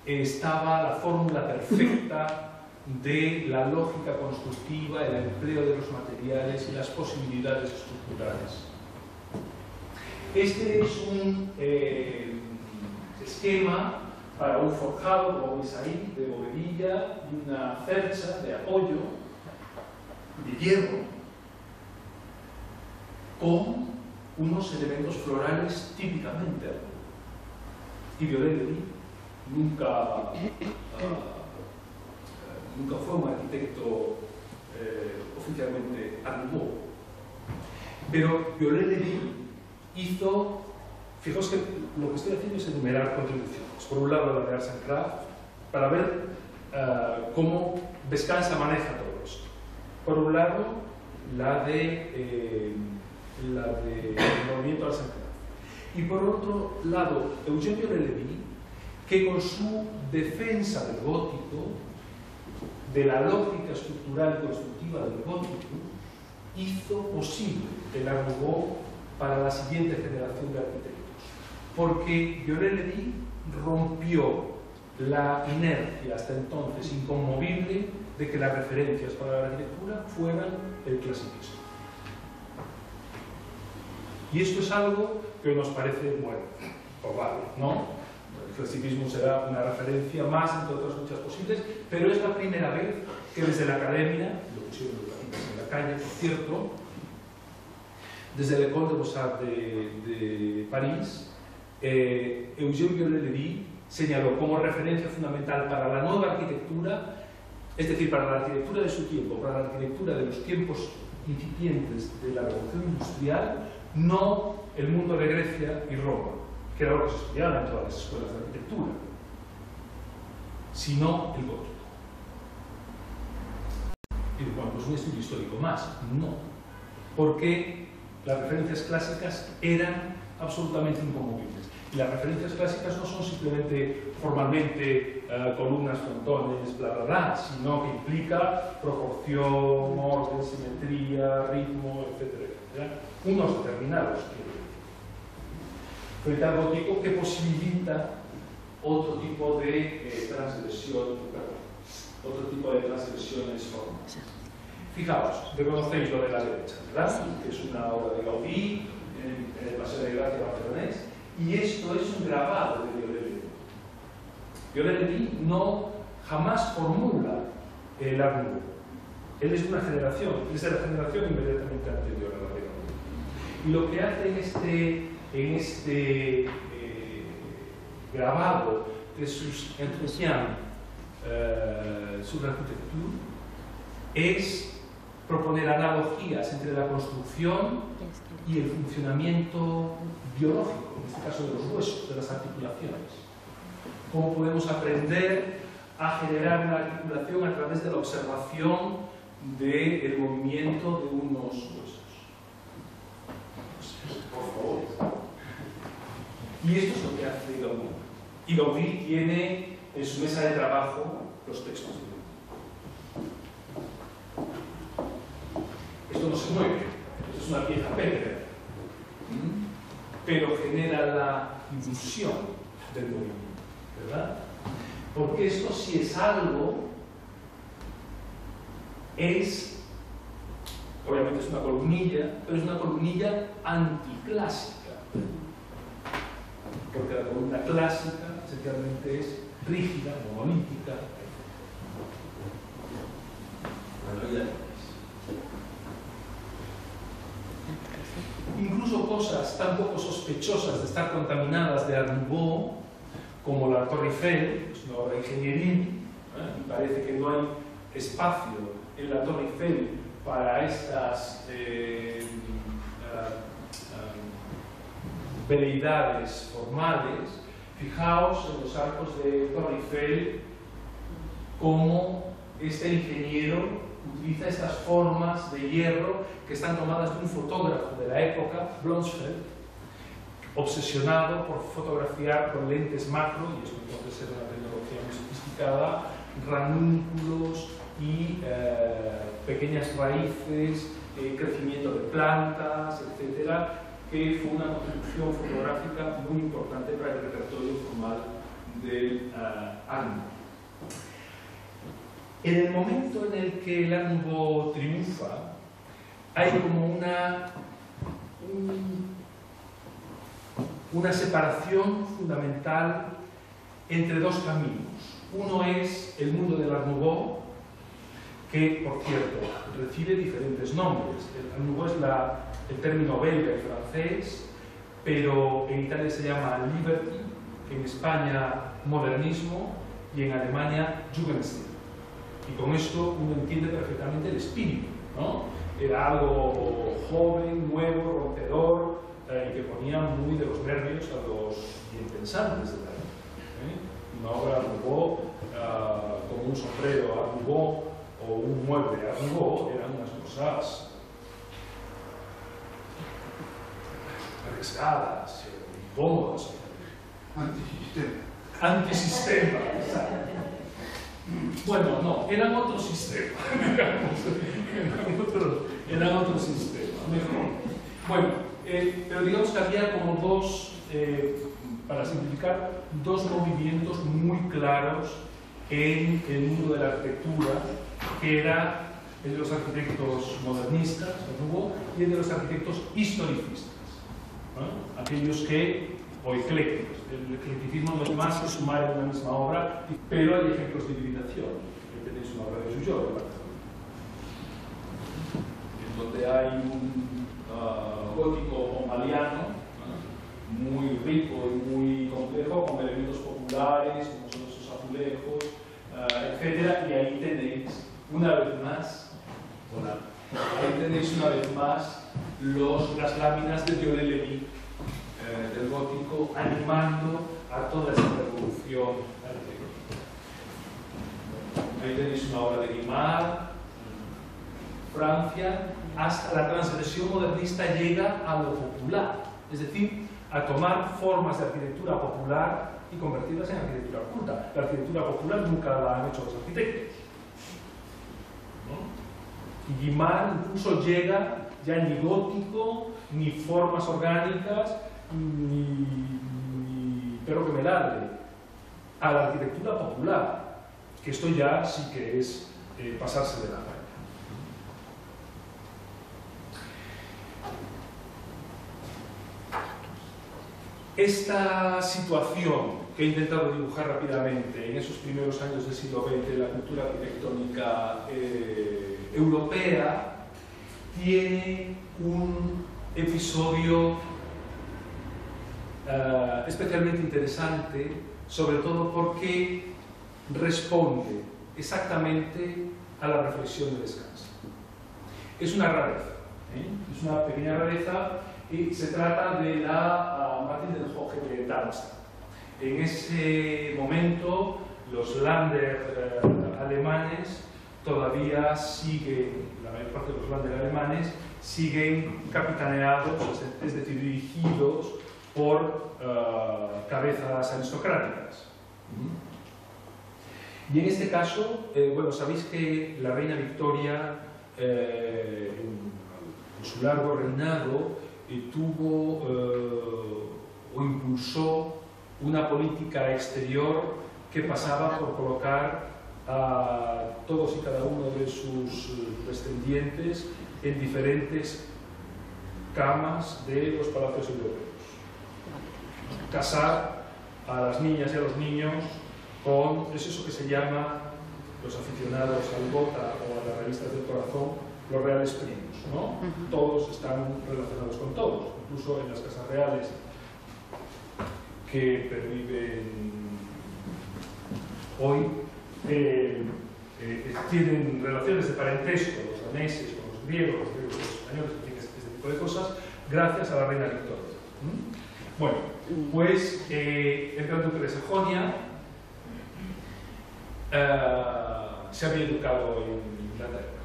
estaba la fórmula perfecta de la lógica constructiva, el empleo de los materiales y las posibilidades estructurales. Este es un esquema para un forjado, como veis ahí, de bovedilla y una cercha de apoyo de hierro con unos elementos florales típicamente. Y Viollet-le-Duc nunca fue un arquitecto oficialmente art nouveau. Pero Viollet-le-Duc hizo, fijaos que lo que estoy haciendo es enumerar contribuciones. Por un lado la de Arts and Craft, para ver cómo Descansa maneja todo esto. Por un lado, la de movimiento Arts and Craft. Y por otro lado, Eugène Viollet-le-Duc, que con su defensa del gótico, de la lógica estructural y constructiva del gótico, hizo posible el Art Nouveau para la siguiente generación de arquitectos. Porque Viollet-le-Duc rompió la inercia hasta entonces inconmovible de que las referencias para la arquitectura fueran el clasicismo. Y esto es algo que nos parece, bueno, probable, ¿no? El clasicismo será una referencia más, entre otras muchas posibles, pero es la primera vez que desde la academia, lo pusieron en la calle, por cierto, desde el École des Beaux-Arts de París, Eugène Viollet-le-Duc señaló como referencia fundamental para la nueva arquitectura, es decir, para la arquitectura de su tiempo, para la arquitectura de los tiempos incipientes de la revolución industrial, no el mundo de Grecia y Roma, que era lo que se estudiaba en todas las escuelas de arquitectura, sino el gótico. Y bueno, pues un estudio histórico más. No, porque las referencias clásicas eran absolutamente inconmovibles. Y las referencias clásicas no son simplemente formalmente columnas, frontones, bla, bla, bla, sino que implica proporción, orden, simetría, ritmo, etcétera, etcétera. Unos determinados frente al gótico que posibilita otro tipo de transgresiones formales. Fijaos, reconocéis lo de la derecha, ¿verdad? Sí. Que es una obra de Gaudí, en el Paseo de Gracia barcelonés, y esto es un grabado de Viollet-le-Duc. Viollet-le-Duc no jamás formula el Art Nouveau. Él es de una generación, es de la generación inmediatamente anterior a la de Gaudí. Y lo que hace en este grabado de sus entretiens sobre arquitectura es proponer analogías entre la construcción y el funcionamiento biológico, en este caso de los huesos, de las articulaciones. Cómo podemos aprender a generar una articulación a través de la observación del movimiento de unos huesos. Por favor. Y esto es lo que hace Gaudí. Y Gaudí tiene en su mesa de trabajo los textos de Gaudí. Esto no se mueve, esto es una pieza pétrea, pero genera la ilusión del movimiento, ¿verdad? Porque esto, si es algo, obviamente es una columnilla, pero es una columnilla anticlásica. Porque la columna clásica esencialmente es rígida, monolítica. Incluso cosas tan poco sospechosas de estar contaminadas de Art Nouveau, como la Torre Eiffel, es una obra ingenieril, y parece que no hay espacio en la Torre Eiffel para estas veleidades formales. Fijaos en los arcos de Torre Eiffel cómo este ingeniero utiliza estas formas de hierro que están tomadas de un fotógrafo de la época, Blomsfeld, obsesionado por fotografiar con lentes macro, y esto entonces era una tecnología muy sofisticada, ranúnculos y pequeñas raíces, crecimiento de plantas, etcétera, que fue una contribución fotográfica muy importante para el repertorio formal del Art Nouveau. En el momento en el que el Art Nouveau triunfa, hay como una separación fundamental entre dos caminos. Uno es el mundo del Art Nouveau, que, por cierto, recibe diferentes nombres. El Art Nouveau es el término belga y francés, pero en Italia se llama Liberty, en España modernismo y en Alemania Jugendstil. Y con esto uno entiende perfectamente el espíritu, ¿no? Era algo joven, nuevo, rompedor, y que ponía muy de los nervios a los bienpensantes de la época. Una obra Art Nouveau, como un sombrero Art Nouveau o un mueble Art Nouveau, eran unas cosas arriesgadas, incómodas. Antisistema, exacto. Bueno, no, eran otro sistema. eran otro sistema, mejor. Bueno, pero digamos que había como dos, para simplificar, dos movimientos muy claros en el mundo de la arquitectura, que era el de los arquitectos modernistas, y el de los arquitectos historicistas, ¿no? Aquellos que, o eclécticos. El eclecticismo no es más que sumar en una misma obra, pero hay ejemplos de hibridación. Tenéis una obra de Pujol, en donde hay un gótico omaliano, muy rico y muy complejo, con elementos populares, como son esos azulejos, etc. Y ahí tenéis, una vez más, las láminas de Viollet-le-Duc del gótico, animando a toda esta revolución arquitectónica. Ahí tenéis una obra de Guimard, Francia, hasta la transgresión modernista llega a lo popular, es decir, a tomar formas de arquitectura popular y convertirlas en arquitectura culta. La arquitectura popular nunca la han hecho los arquitectos, ¿no? Y Guimard incluso llega ya ni gótico, ni formas orgánicas, ni perro que me ladre, a la arquitectura popular, que esto ya sí que es pasarse de la raya. Esta situación que he intentado dibujar rápidamente en esos primeros años del siglo XX de la cultura arquitectónica europea tiene un episodio especialmente interesante, sobre todo porque responde exactamente a la reflexión de Descanso. Es una rareza, es una pequeña rareza, y se trata de la Mathilde Hoche de Darmstadt. En ese momento, los Länder alemanes todavía siguen, la mayor parte de los Länder alemanes siguen capitaneados, es decir, dirigidos por cabezas aristocráticas. Y en este caso, bueno, sabéis que la reina Victoria, en su largo reinado, tuvo o impulsó una política exterior que pasaba por colocar a todos y cada uno de sus descendientes en diferentes camas de los palacios europeos. Casar a las niñas y a los niños con, es eso que se llama, los aficionados al Gotha o a las revistas del corazón, los reales primos, ¿no? Todos están relacionados con todos, incluso en las casas reales que perviven hoy tienen relaciones de parentesco, los daneses con los griegos con los españoles, este tipo de cosas, gracias a la reina Victoria. Bueno, pues el Gran Duque de Sajonia se había educado en Inglaterra.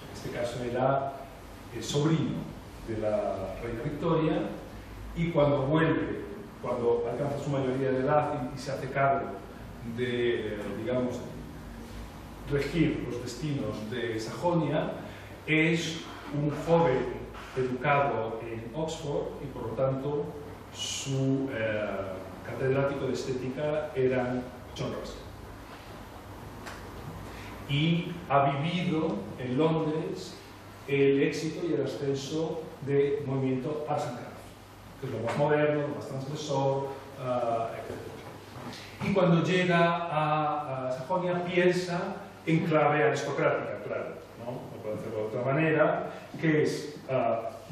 En este caso era sobrino de la reina Victoria, y cuando vuelve, cuando alcanza su mayoría de edad y se hace cargo de, digamos, regir los destinos de Sajonia, es un joven educado en Oxford y por lo tanto su catedrático de estética era John Russell. Y ha vivido en Londres el éxito y el ascenso del movimiento Arts and Crafts, que es lo más moderno, lo más transgresor, etc. Y cuando llega a Sajonia piensa en clave aristocrática, claro, no puede hacerlo de otra manera, que es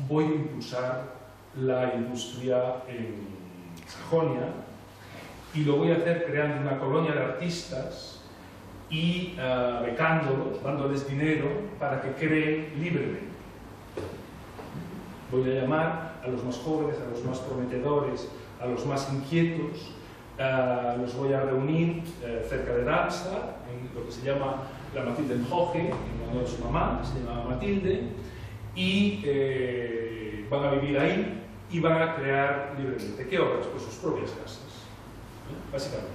voy a impulsar la industria en Sajonia y lo voy a hacer creando una colonia de artistas y becándolos, dándoles dinero para que creen libremente. Voy a llamar a los más jóvenes, a los más prometedores, a los más inquietos, los voy a reunir cerca de Darmstadt, en lo que se llama la Mathilde Hoche, en honor a su mamá, que se llama Matilde, y van a vivir ahí y van a crear libremente. ¿Qué obras? Pues sus propias casas, básicamente.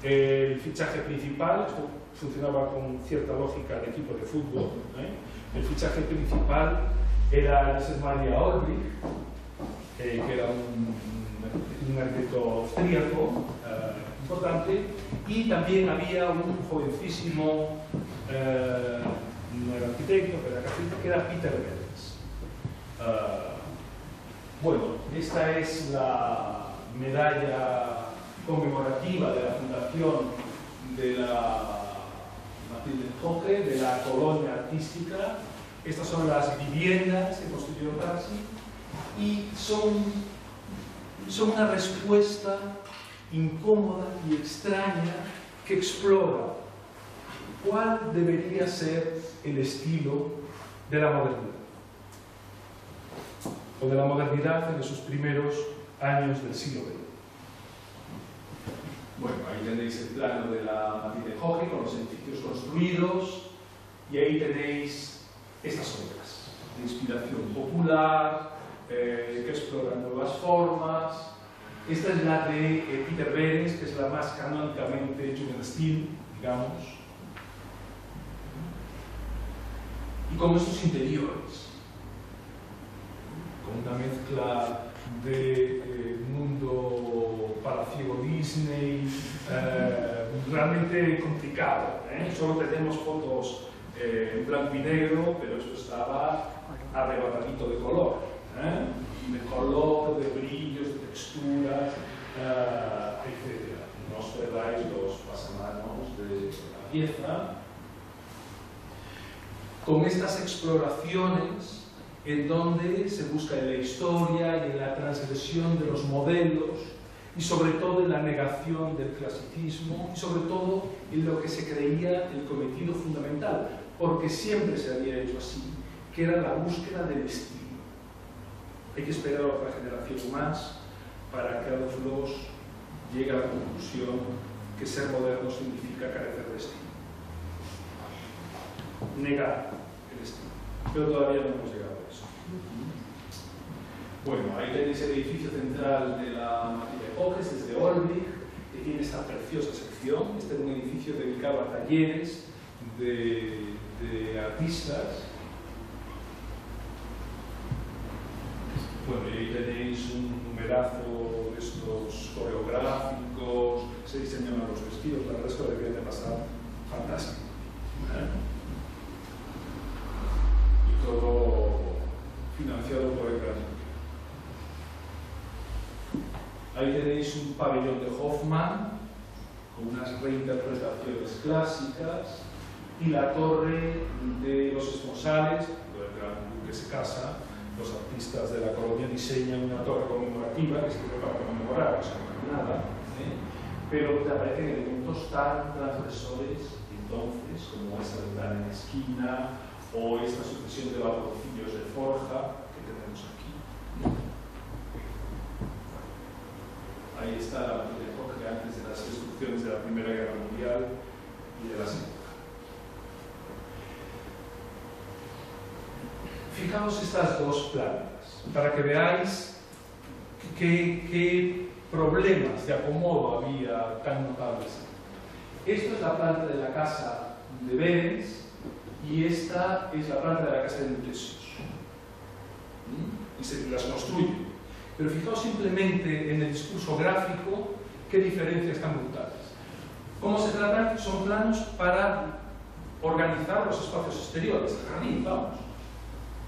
El fichaje principal, esto funcionaba con cierta lógica de equipo de fútbol, el fichaje principal era Josef Maria Olbrich, que era un arquitecto austríaco importante, y también había un jovencísimo, no era arquitecto, pero era arquitecto, que era Peter Behrens. Bueno, esta es la medalla conmemorativa de la fundación de la Mathilde Hoche, de la colonia artística. Estas son las viviendas que construyó Darcy y son una respuesta incómoda y extraña que explora cuál debería ser el estilo de la modernidad. o de la modernidad en esos primeros años del siglo XX. Bueno, ahí tenéis el plano de la Matilde Hockey con los edificios construidos, y ahí tenéis estas obras de inspiración popular, que exploran nuevas formas. Esta es la de Peter Behrens, que es la más canónicamente Jugendstil, digamos, y con estos interiores, con una mezcla de mundo palaciego Disney, realmente complicado, Solo tenemos fotos en blanco y negro, pero esto estaba arrebatadito de color, de color, de brillos, de texturas, etc. No os perdáis los pasamanos de la pieza. Con estas exploraciones en donde se busca en la historia y en la transgresión de los modelos, y sobre todo en la negación del clasicismo, y sobre todo en lo que se creía el cometido fundamental, porque siempre se había hecho así, que era la búsqueda del estilo. Hay que esperar a otra generación más para que Adolf Loos llegue a la conclusión que ser moderno significa carecer de estilo. Negar el estilo. Pero todavía no hemos llegado a eso. Bueno, ahí tenéis el edificio central de la Matilde Hockey, desde Olbrich, que tiene esta preciosa sección. Este es un edificio dedicado a talleres de artistas. Bueno, y ahí tenéis un numerazo de estos coreográficos, se diseñaban los vestidos, la verdad es que lo debían de pasar fantástico. Y todo financiado por el Gran. Ahí tenéis un pabellón de Hoffmann con unas reinterpretaciones clásicas, y la torre de los esponsales, donde el Gran Duque se casa. Los artistas de la colonia diseñan una torre conmemorativa que sirve para conmemorar, eso no es nada, pero te aparecen elementos tan transgresores entonces, como esa ventana en la esquina o esta sucesión de vaporcillos de forja que tenemos aquí. Ahí está la Matilde Hockey antes de las destrucciones de la Primera Guerra Mundial y de la Segunda. Fijaos estas dos plantas, para que veáis qué problemas de acomodo había tan notables. Esta es la planta de la casa de Behrens y esta es la planta de la casa de Mutesius. Y se las construye. Pero fijaos simplemente en el discurso gráfico qué diferencias tan brutales. ¿Cómo se tratan? Son planos para organizar los espacios exteriores, el jardín, vamos.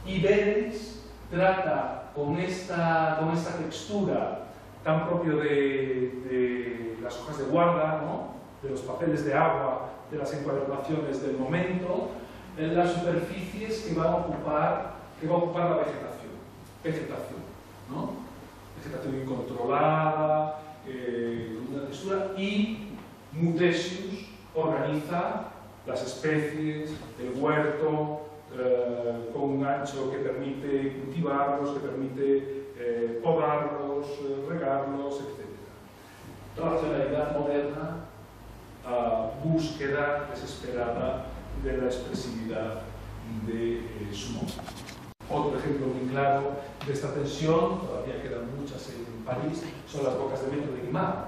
Y Behrens trata con esta textura tan propio de las hojas de guarda, ¿no? De los papeles de agua, de las encuadernaciones del momento, en las superficies que va a ocupar la vegetación, ¿no? Vegetación incontrolada, con una textura, y Mutesius organiza las especies, el huerto, con un ancho que permite cultivarlos, que permite podarlos, regarlos, etc. Racionalidad moderna, búsqueda desesperada de la expresividad de su nombre. Otro ejemplo muy claro de esta tensión, todavía quedan muchas en París, son las bocas de metro de Guimard.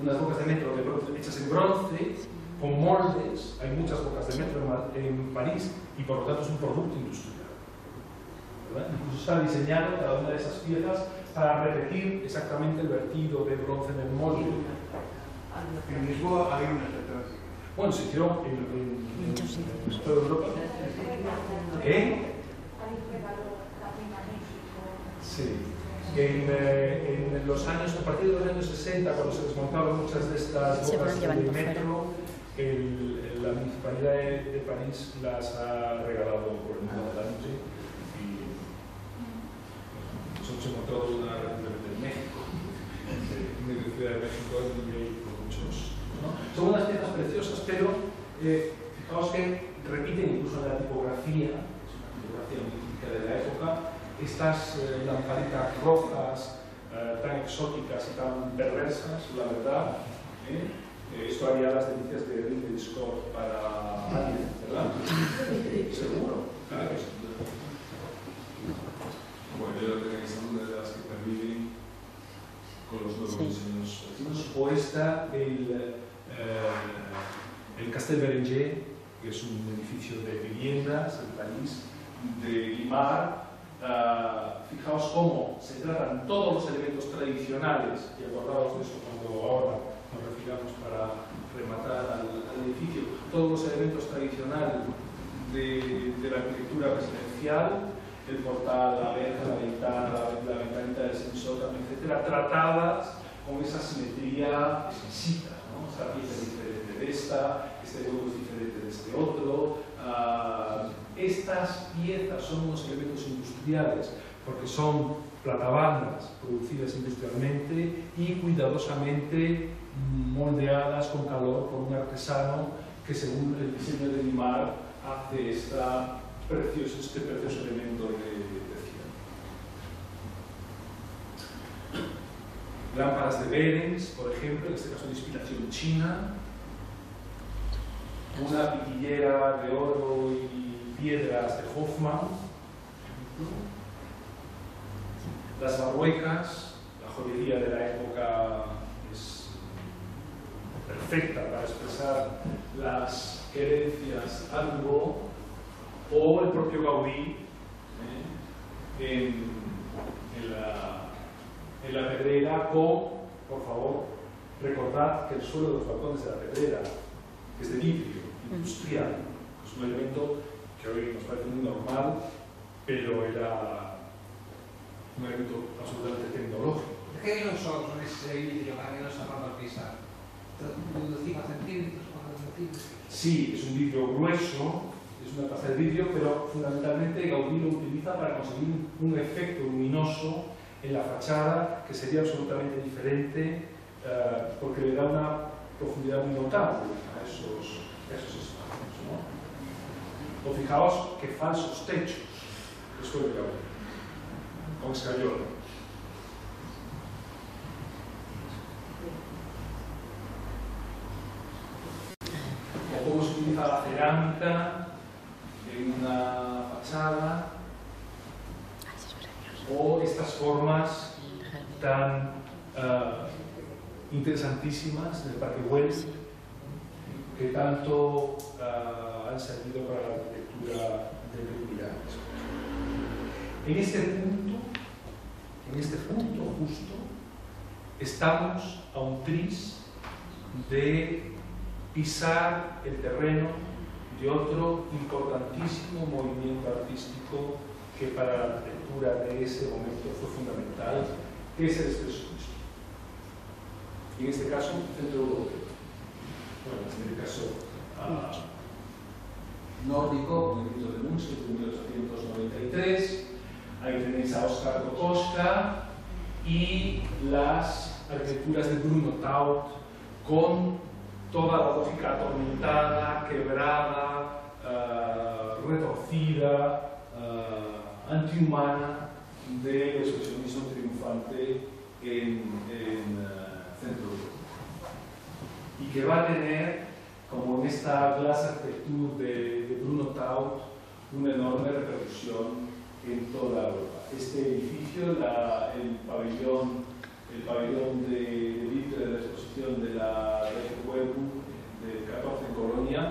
Unas bocas de metro hechas en bronce, con moldes. Hay muchas bocas de metro en París y por lo tanto es un producto industrial, ¿verdad? Incluso está diseñado cada una de esas piezas para repetir exactamente el vertido de bronce en el molde. En Lisboa hay una estatua. Bueno, se hicieron en toda Europa. Sí. En los años, a partir de los años 60, cuando se desmontaron muchas de estas bocas de metro, la Municipalidad de París las ha regalado por el mundo adelante, y nos hemos encontrado una recientemente en México, en medio de Ciudad de México, y hay muchos, ¿no? Son unas piezas preciosas, pero fijaos que repiten incluso en la tipografía, es una fotografía muy típica de la época. Estas lamparitas rojas tan exóticas y tan perversas, la verdad, esto haría las delicias de Ridley Scott para alguien, ¿verdad? Seguro, claro. Bueno, yo creo que son una de las que perviven con los nuevos diseños vecinos. O está el Castel Berenger, que es un edificio de viviendas en París, de Limar. Fijaos cómo se tratan todos los elementos tradicionales, y acordaos de eso cuando ahora nos refiramos para rematar al edificio, todos los elementos tradicionales de la arquitectura residencial, el portal, la verja, la ventana, la ventanita del sensótano, etcétera, tratadas con esa simetría exquisita, ¿no? Esta pieza es diferente de esta, este hueco es diferente de este otro. Estas piezas son unos elementos industriales porque son platabandas producidas industrialmente y cuidadosamente moldeadas con calor por un artesano que, según el diseño de Limar, hace este precioso elemento de cierre. Lámparas de Behrens, por ejemplo, en este caso de inspiración china, una pitillera de oro y piedras de Hoffmann, las barruecas, la joyería de la época es perfecta para expresar las herencias Art Nouveau, o el propio Gaudí en la Pedrera, por favor, recordad que el suelo de los balcones de la Pedrera es de vidrio industrial, es un elemento que hoy nos parece muy normal, pero era un elemento absolutamente tecnológico. ¿Qué non son ese vidrio que non se roba al pisar? ¿De 5 centímetros, 4 centímetros? Sí, es un vidrio grueso, es una taza de vidrio, pero fundamentalmente Gaudí lo utiliza para conseguir un efecto luminoso en la fachada que sería absolutamente diferente porque le da una profundidad muy notable a esos espacios, ¿no? O fijaos qué falsos techos, eso es Gaudí, con escayola. O cómo se utiliza la cerámica en una fachada, o estas formas tan interesantísimas del Parque Güell que tanto han servido para la arquitectura de Pilares. En este punto justo, estamos a un tris de pisar el terreno de otro importantísimo movimiento artístico que para la arquitectura de ese momento fue fundamental, que es el expresionismo. Y en este caso, centro europeo. Bueno, en este caso nórdico, con el grito de Munch, de 1893. Ahí tenéis a Oskar Kokoschka y las arquitecturas de Bruno Taut con toda la lógica atormentada, quebrada, retorcida, antihumana del expresionismo triunfante en Centro Europa. Y que va a tener, como en esta Glass Architecture de Bruno Taut, una enorme repercusión en toda Europa. Este edificio, el pabellón de vidrio de la exposición de la Reichswerbung del 14 en Colonia,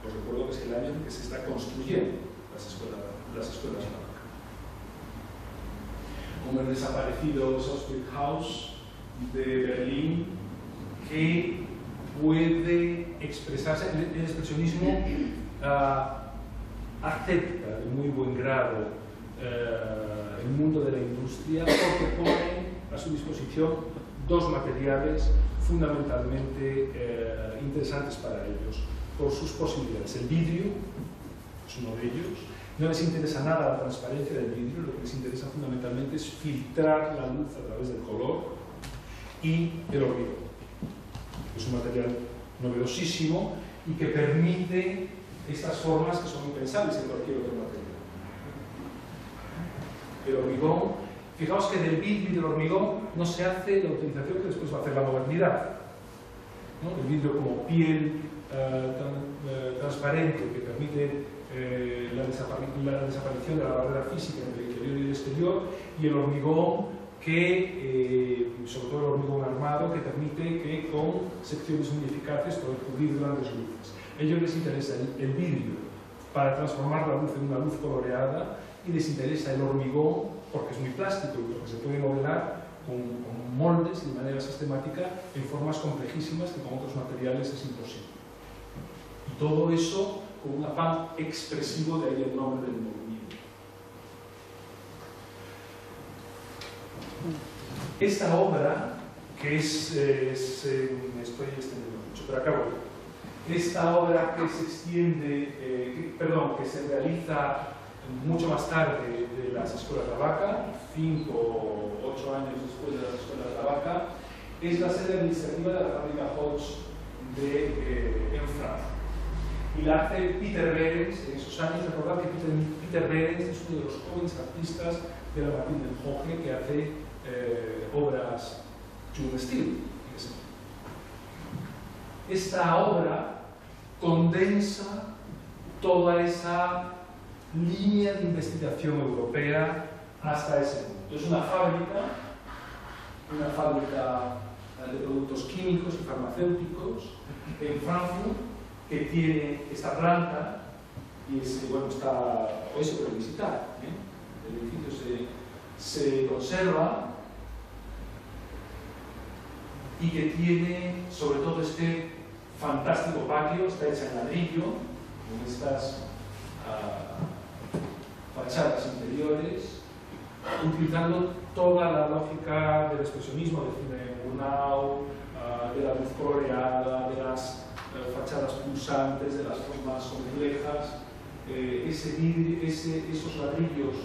os recuerdo que es el año en que se está construyendo las escuelas barrocas. Como el desaparecido Schauspielhaus de Berlín, que puede expresarse, el expresionismo acepta de muy buen grado el mundo de la industria porque pone a su disposición dos materiales fundamentalmente interesantes para ellos por sus posibilidades. El vidrio es uno de ellos. No les interesa nada la transparencia del vidrio, lo que les interesa fundamentalmente es filtrar la luz a través del color, y el hormigón. Es un material novedosísimo y que permite estas formas que son impensables en cualquier otro material. el hormigón. Fijaos que del vidrio y del hormigón no se hace la utilización que después va a hacer la modernidad, ¿no? El vidrio como piel transparente que permite la desaparición de la barrera física entre el interior y el exterior, y el hormigón que, sobre todo el hormigón armado, que permite que con secciones muy eficaces poder cubrir grandes luces. A ellos les interesa el vidrio para transformar la luz en una luz coloreada, y les interesa el hormigón porque es muy plástico y porque se puede modelar con moldes y de manera sistemática en formas complejísimas que con otros materiales es imposible. Y todo eso con un afán expresivo, de ahí el nombre del movimiento. Esta obra, que me estoy extendiendo mucho, pero acabo. Esta obra que se extiende, que se realiza mucho más tarde de las escuelas de la Vaca, 5 o 8 años después de las escuelas de la Vaca, es la sede administrativa de la fábrica Hodge en Francia. Y la hace Peter Behrens en esos años. Recordad que Peter Behrens es uno de los jóvenes artistas de la Matilde Hoche que hace obras de estilo. Esta obra condensa toda esa línea de investigación europea hasta ese punto. Es una fábrica de productos químicos y farmacéuticos en Frankfurt, que tiene esta planta, y hoy se puede visitar, el edificio se conserva, y que tiene sobre todo este fantástico patio. Está hecha en ladrillo, con estas fachadas interiores, utilizando toda la lógica del expresionismo, del cine de Murnau, de la luz coloreada, de las fachadas pulsantes, de las formas complejas. Esos ladrillos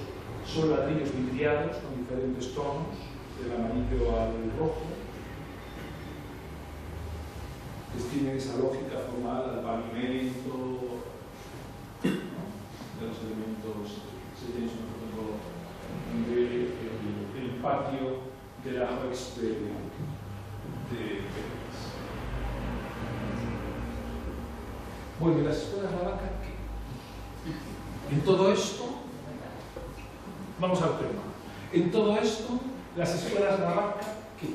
son ladrillos vidriados con diferentes tonos, del amarillo al rojo. Tienen esa lógica formal al pavimento, ¿no? De los elementos, se tiene del patio de la Rex de Pérez. Bueno, ¿y las escuelas de la Vaca qué? En todo esto, vamos al tema. En todo esto, las escuelas de la Vaca ¿qué?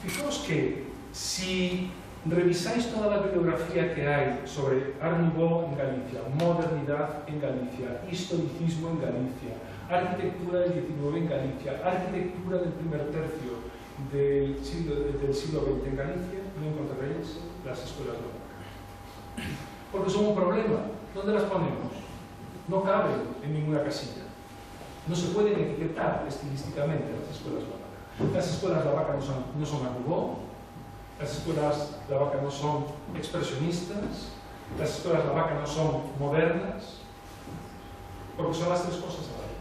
Fijaos que si revisáis toda la bibliografía que hay sobre Art Nouveau en Galicia, modernidad en Galicia, historicismo en Galicia, arquitectura del XIX en Galicia, arquitectura del primer tercio del siglo XX en Galicia, no encontraréis las escuelas de la Vaca. Porque son un problema. ¿Dónde las ponemos? No caben en ninguna casilla. No se pueden etiquetar estilísticamente las escuelas de la Vaca. Las escuelas de la Vaca no son Art Nouveau. Las escuelas de la Vaca no son expresionistas, las escuelas de la Vaca no son modernas, porque son las tres cosas a la vez.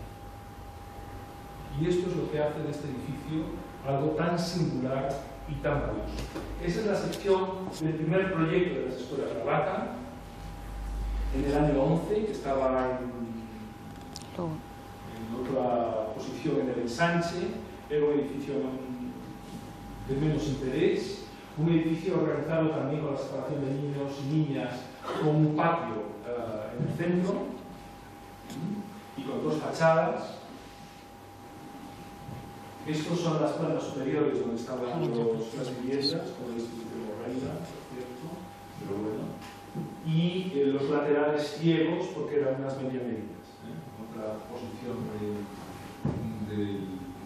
Y esto es lo que hace de este edificio algo tan singular y tan valioso. Esa es la sección del primer proyecto de las escuelas de la Vaca, en el año 11, que estaba en otra posición en el ensanche. Era un edificio de menos interés. Un edificio organizado también con la separación de niños y niñas, con un patio en el centro y con dos fachadas. Estos son las plantas superiores donde estaban las viviendas, con la institución Reina, por cierto, pero bueno. Y los laterales ciegos porque eran unas medianeras, otra posición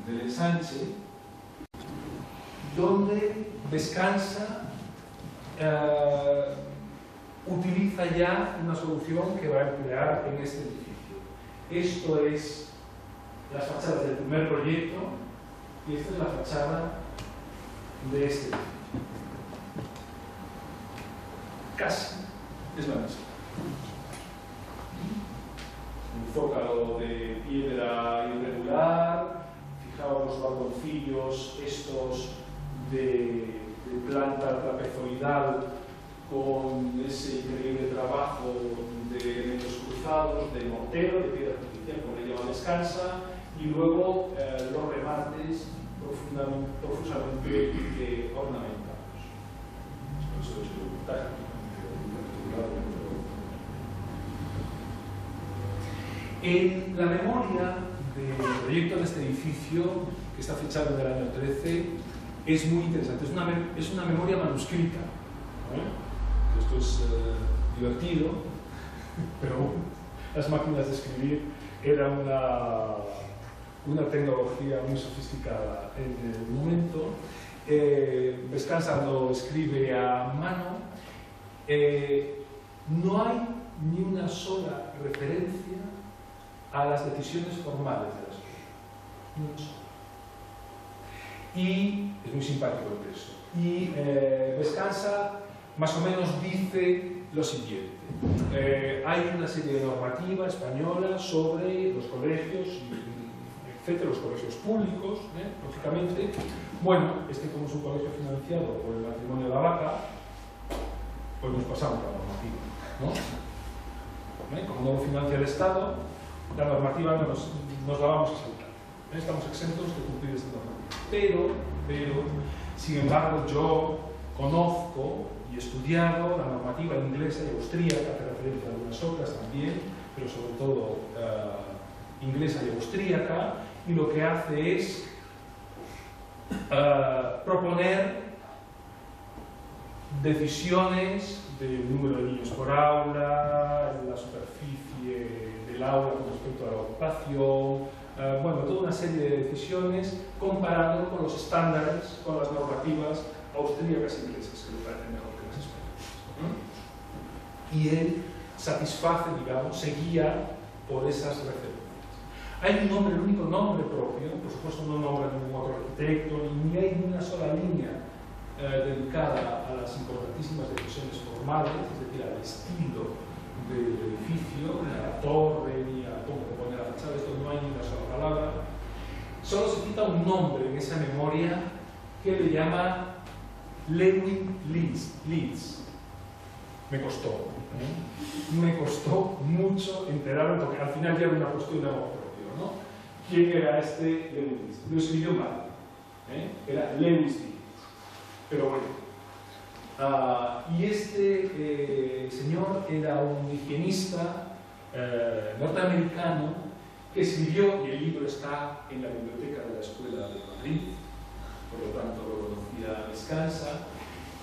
del ensanche, donde descansa, utiliza ya una solución que va a emplear en este edificio. Esto es las fachadas del primer proyecto y esta es la fachada de este edificio. Casi es la misma. Un zócalo de piedra irregular. Fijaos los balconcillos estos de planta trapezoidal con ese increíble trabajo de elementos cruzados, de mortero, de piedra artificial, con ella descansa, y luego los remates profusamente ornamentados. Eso es lo en la memoria del proyecto de este edificio, que está fechado en el año 13, es muy interesante. Es una memoria manuscrita. Esto es divertido, pero las máquinas de escribir eran una tecnología muy sofisticada en el momento. Vescansa lo escribe a mano. No hay ni una sola referencia a las decisiones formales de la escuela. Ni una sola. Y es muy simpático el texto. Y Vescansa más o menos dice lo siguiente. Hay una serie de normativa española sobre los colegios, etcétera, los colegios públicos, lógicamente. Bueno, como es un colegio financiado por el matrimonio de la vaca, pues nos pasamos la normativa, ¿no? Como no lo financia el Estado, la normativa nos la vamos a saltar. Estamos exentos de cumplir esta normativa. Pero, sin embargo, yo conozco y he estudiado la normativa inglesa y austríaca, que hace referencia a algunas otras también, pero sobre todo inglesa y austríaca, y lo que hace es proponer decisiones del número de niños por aula, la superficie del aula con respecto a la ocupación, bueno, toda una serie de decisiones comparando con los estándares, con las normativas austríacas e inglesas, que le parecen mejor que las españolas. Y él satisface, digamos, se guía por esas referencias. Hay un nombre, el único nombre propio, por supuesto no nombra ningún otro arquitecto, ni hay ni una sola línea dedicada a las importantísimas decisiones formales, es decir, al estilo del edificio, ni a la torre, ni a cómo compone la fachada, esto no hay ni una sola palabra. Solo se cita un nombre en esa memoria que le llama Lewin Leeds. Me costó mucho enterarme, porque al final ya era una cuestión de amor propio, ¿no? ¿Quién era este Lewin Leeds? Lo escribió mal, era Lewis Leeds. Pero bueno. Y este señor era un higienista norteamericano que escribió, y el libro está en la biblioteca de la Escuela de Madrid, por lo tanto lo conocía Vescansa,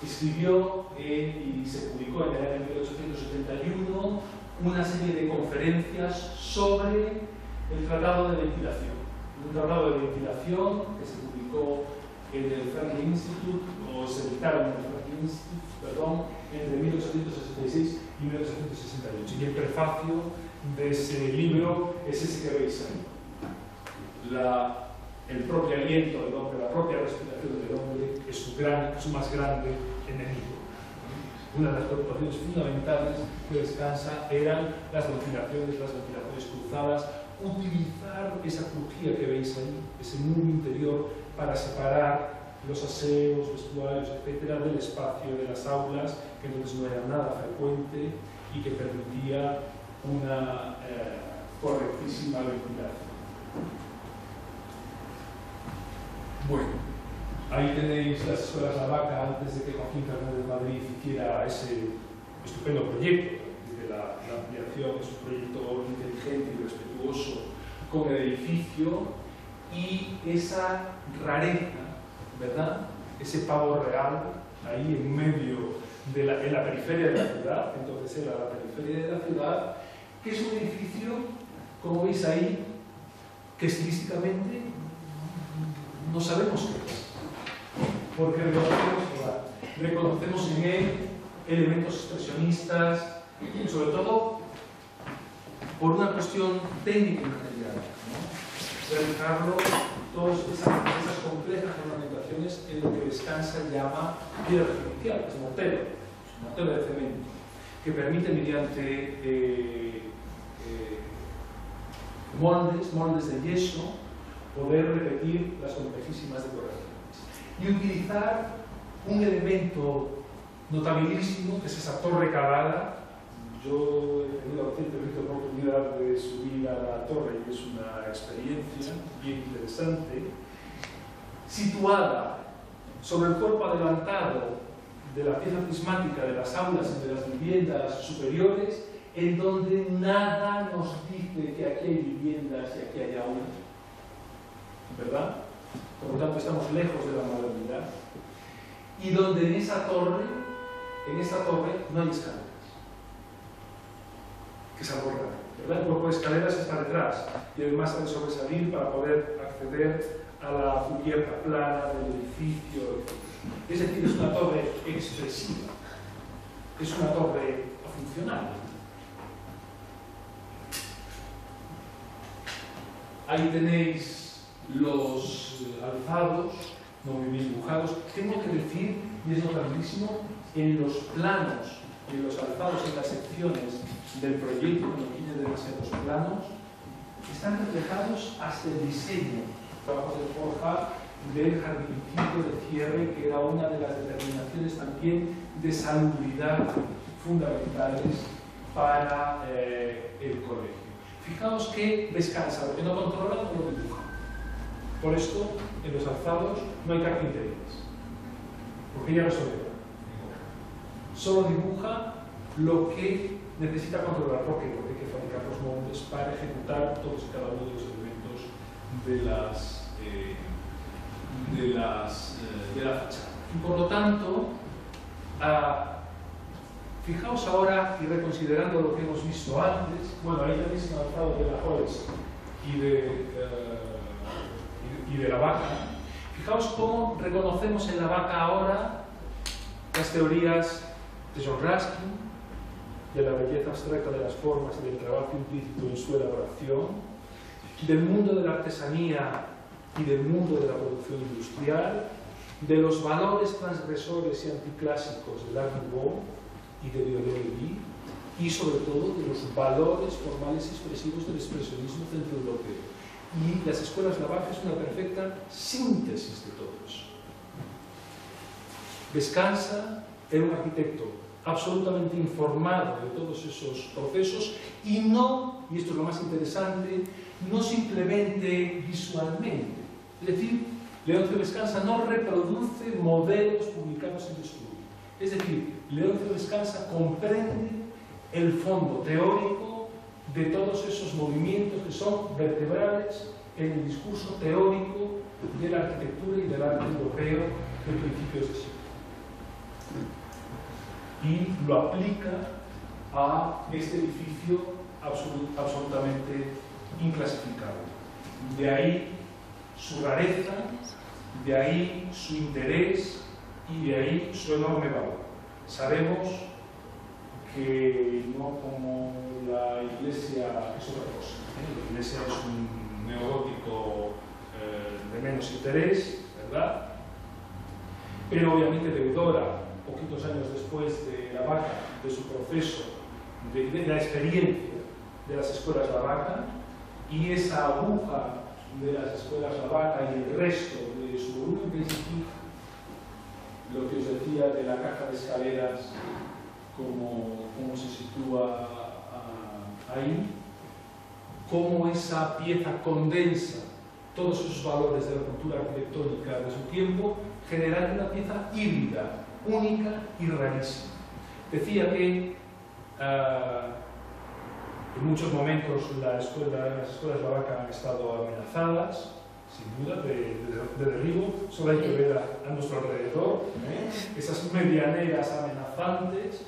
escribió y se publicó en el año 1871 una serie de conferencias sobre el Tratado de Ventilación. Un tratado de ventilación que se publicó en el Franklin Institute, o se editaron en el Franklin Institute, perdón, entre 1866 y 1868. Y el prefacio de ese libro es ese que veis ahí. El propio aliento del hombre, la propia respiración del hombre es su más grande enemigo. Una de las preocupaciones fundamentales que Vescansa eran las ventilaciones cruzadas, utilizar esa crujía que veis ahí, ese muro interior, para separar los aseos, vestuarios, etcétera, del espacio de las aulas, que entonces no era nada frecuente y que permitía una correctísima ventilación. Bueno, ahí tenéis las escuelas La Vaca antes de que Joaquín Fernández de Madrid hiciera ese estupendo proyecto. La ampliación es un proyecto inteligente y respetuoso con el edificio, y esa rareza, ¿verdad? Ese pavo real ahí en medio en la periferia de la ciudad, entonces era la periferia de la ciudad, que es un edificio, como veis ahí, que estilísticamente no sabemos qué es, porque reconocemos en él elementos expresionistas, sobre todo por una cuestión técnica y material, ¿no? Realizarlo todas esas complejas ornamentaciones en lo que Vescansa llama piedra artificial, es mortero de cemento, que permite mediante moldes de yeso poder repetir las complejísimas decoraciones y utilizar un elemento notabilísimo que es esa torre calada. Yo he tenido la oportunidad de subir a la torre y que es una experiencia bien interesante, situada sobre el cuerpo adelantado de la pieza prismática de las aulas y de las viviendas superiores, en donde nada nos dice que aquí hay viviendas y aquí hay aulas, ¿verdad? Por lo tanto, estamos lejos de la modernidad. Y donde en esa torre no hay escaleras, que es algo raro, ¿verdad? El cuerpo de escaleras está detrás y además ha de sobresalir para poder acceder a la cubierta plana del edificio, etc. Es decir, es una torre expresiva, es una torre funcional. Ahí tenéis los alzados, no muy bien dibujados. Tengo que decir, y es notabilísimo, en los planos, en los alzados, en las secciones del proyecto, que no tiene demasiados planos, están reflejados hasta el diseño, trabajos de forja, del jardincito de cierre, que era una de las determinaciones también de salubridad fundamentales para el colegio. Fijaos que descansa, lo que no controla no lo dibuja. Por esto, en los alzados no hay carpinterías, porque ya no se ve. Solo dibuja lo que necesita controlar. ¿Por qué? Porque hay que fabricar los moldes para ejecutar todos y cada uno de los elementos de la fachada. Y por lo tanto, fijaos ahora, y reconsiderando lo que hemos visto antes, bueno, ahí tenéis el alzado de la Holz y de la vaca. Fijaos cómo reconocemos en la vaca ahora las teorías de John Ruskin, de la belleza abstracta de las formas y del trabajo implícito en su elaboración, del mundo de la artesanía y del mundo de la producción industrial, de los valores transgresores y anticlásicos del Art Nouveau y de Viollet y sobre todo de los valores formales expresivos del expresionismo centroeuropeo. Y las escuelas Lavaca es una perfecta síntesis de todos. Descansa era un arquitecto absolutamente informado de todos esos procesos y no, y esto es lo más interesante, no simplemente visualmente. Es decir, Leoncio Descansa no reproduce modelos publicados en el estudio. Es decir, Leoncio Descansa comprende el fondo teórico de todos esos movimientos que son vertebrales en el discurso teórico de la arquitectura y del arte europeo de principios de siglo. Y lo aplica a este edificio absolutamente inclasificable. De ahí su rareza, de ahí su interés y de ahí su enorme valor. Sabemos que no como la Iglesia es otra cosa. La Iglesia es un neogótico de menos interés, ¿verdad? Pero obviamente deudora, poquitos años después de la Vaca, de su proceso, de la experiencia de las escuelas Lavaca, y esa aguja de las escuelas Lavaca y el resto de su volumen principal, lo que os decía de la caja de escaleras, cómo se sitúa ahí, cómo esa pieza condensa todos esos valores de la cultura arquitectónica de su tiempo, generando una pieza híbrida, única y rarísima. Decía que en muchos momentos las escuelas Lavaca han estado amenazadas, sin duda, de derribo. Solo hay que ver a nuestro alrededor, esas medianeras amenazantes.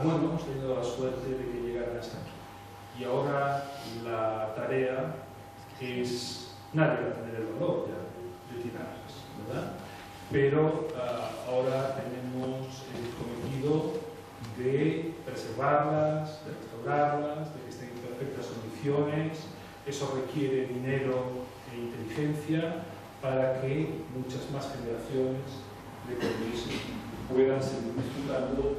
Bueno, hemos tenido la suerte de que llegaran hasta aquí. Y ahora la tarea es, nadie va a tener el valor ya de tirarlas, ¿verdad? Pero ahora tenemos el cometido de preservarlas, de restaurarlas, de que estén en perfectas condiciones. Eso requiere dinero e inteligencia para que muchas más generaciones de comunistas puedan seguir disfrutando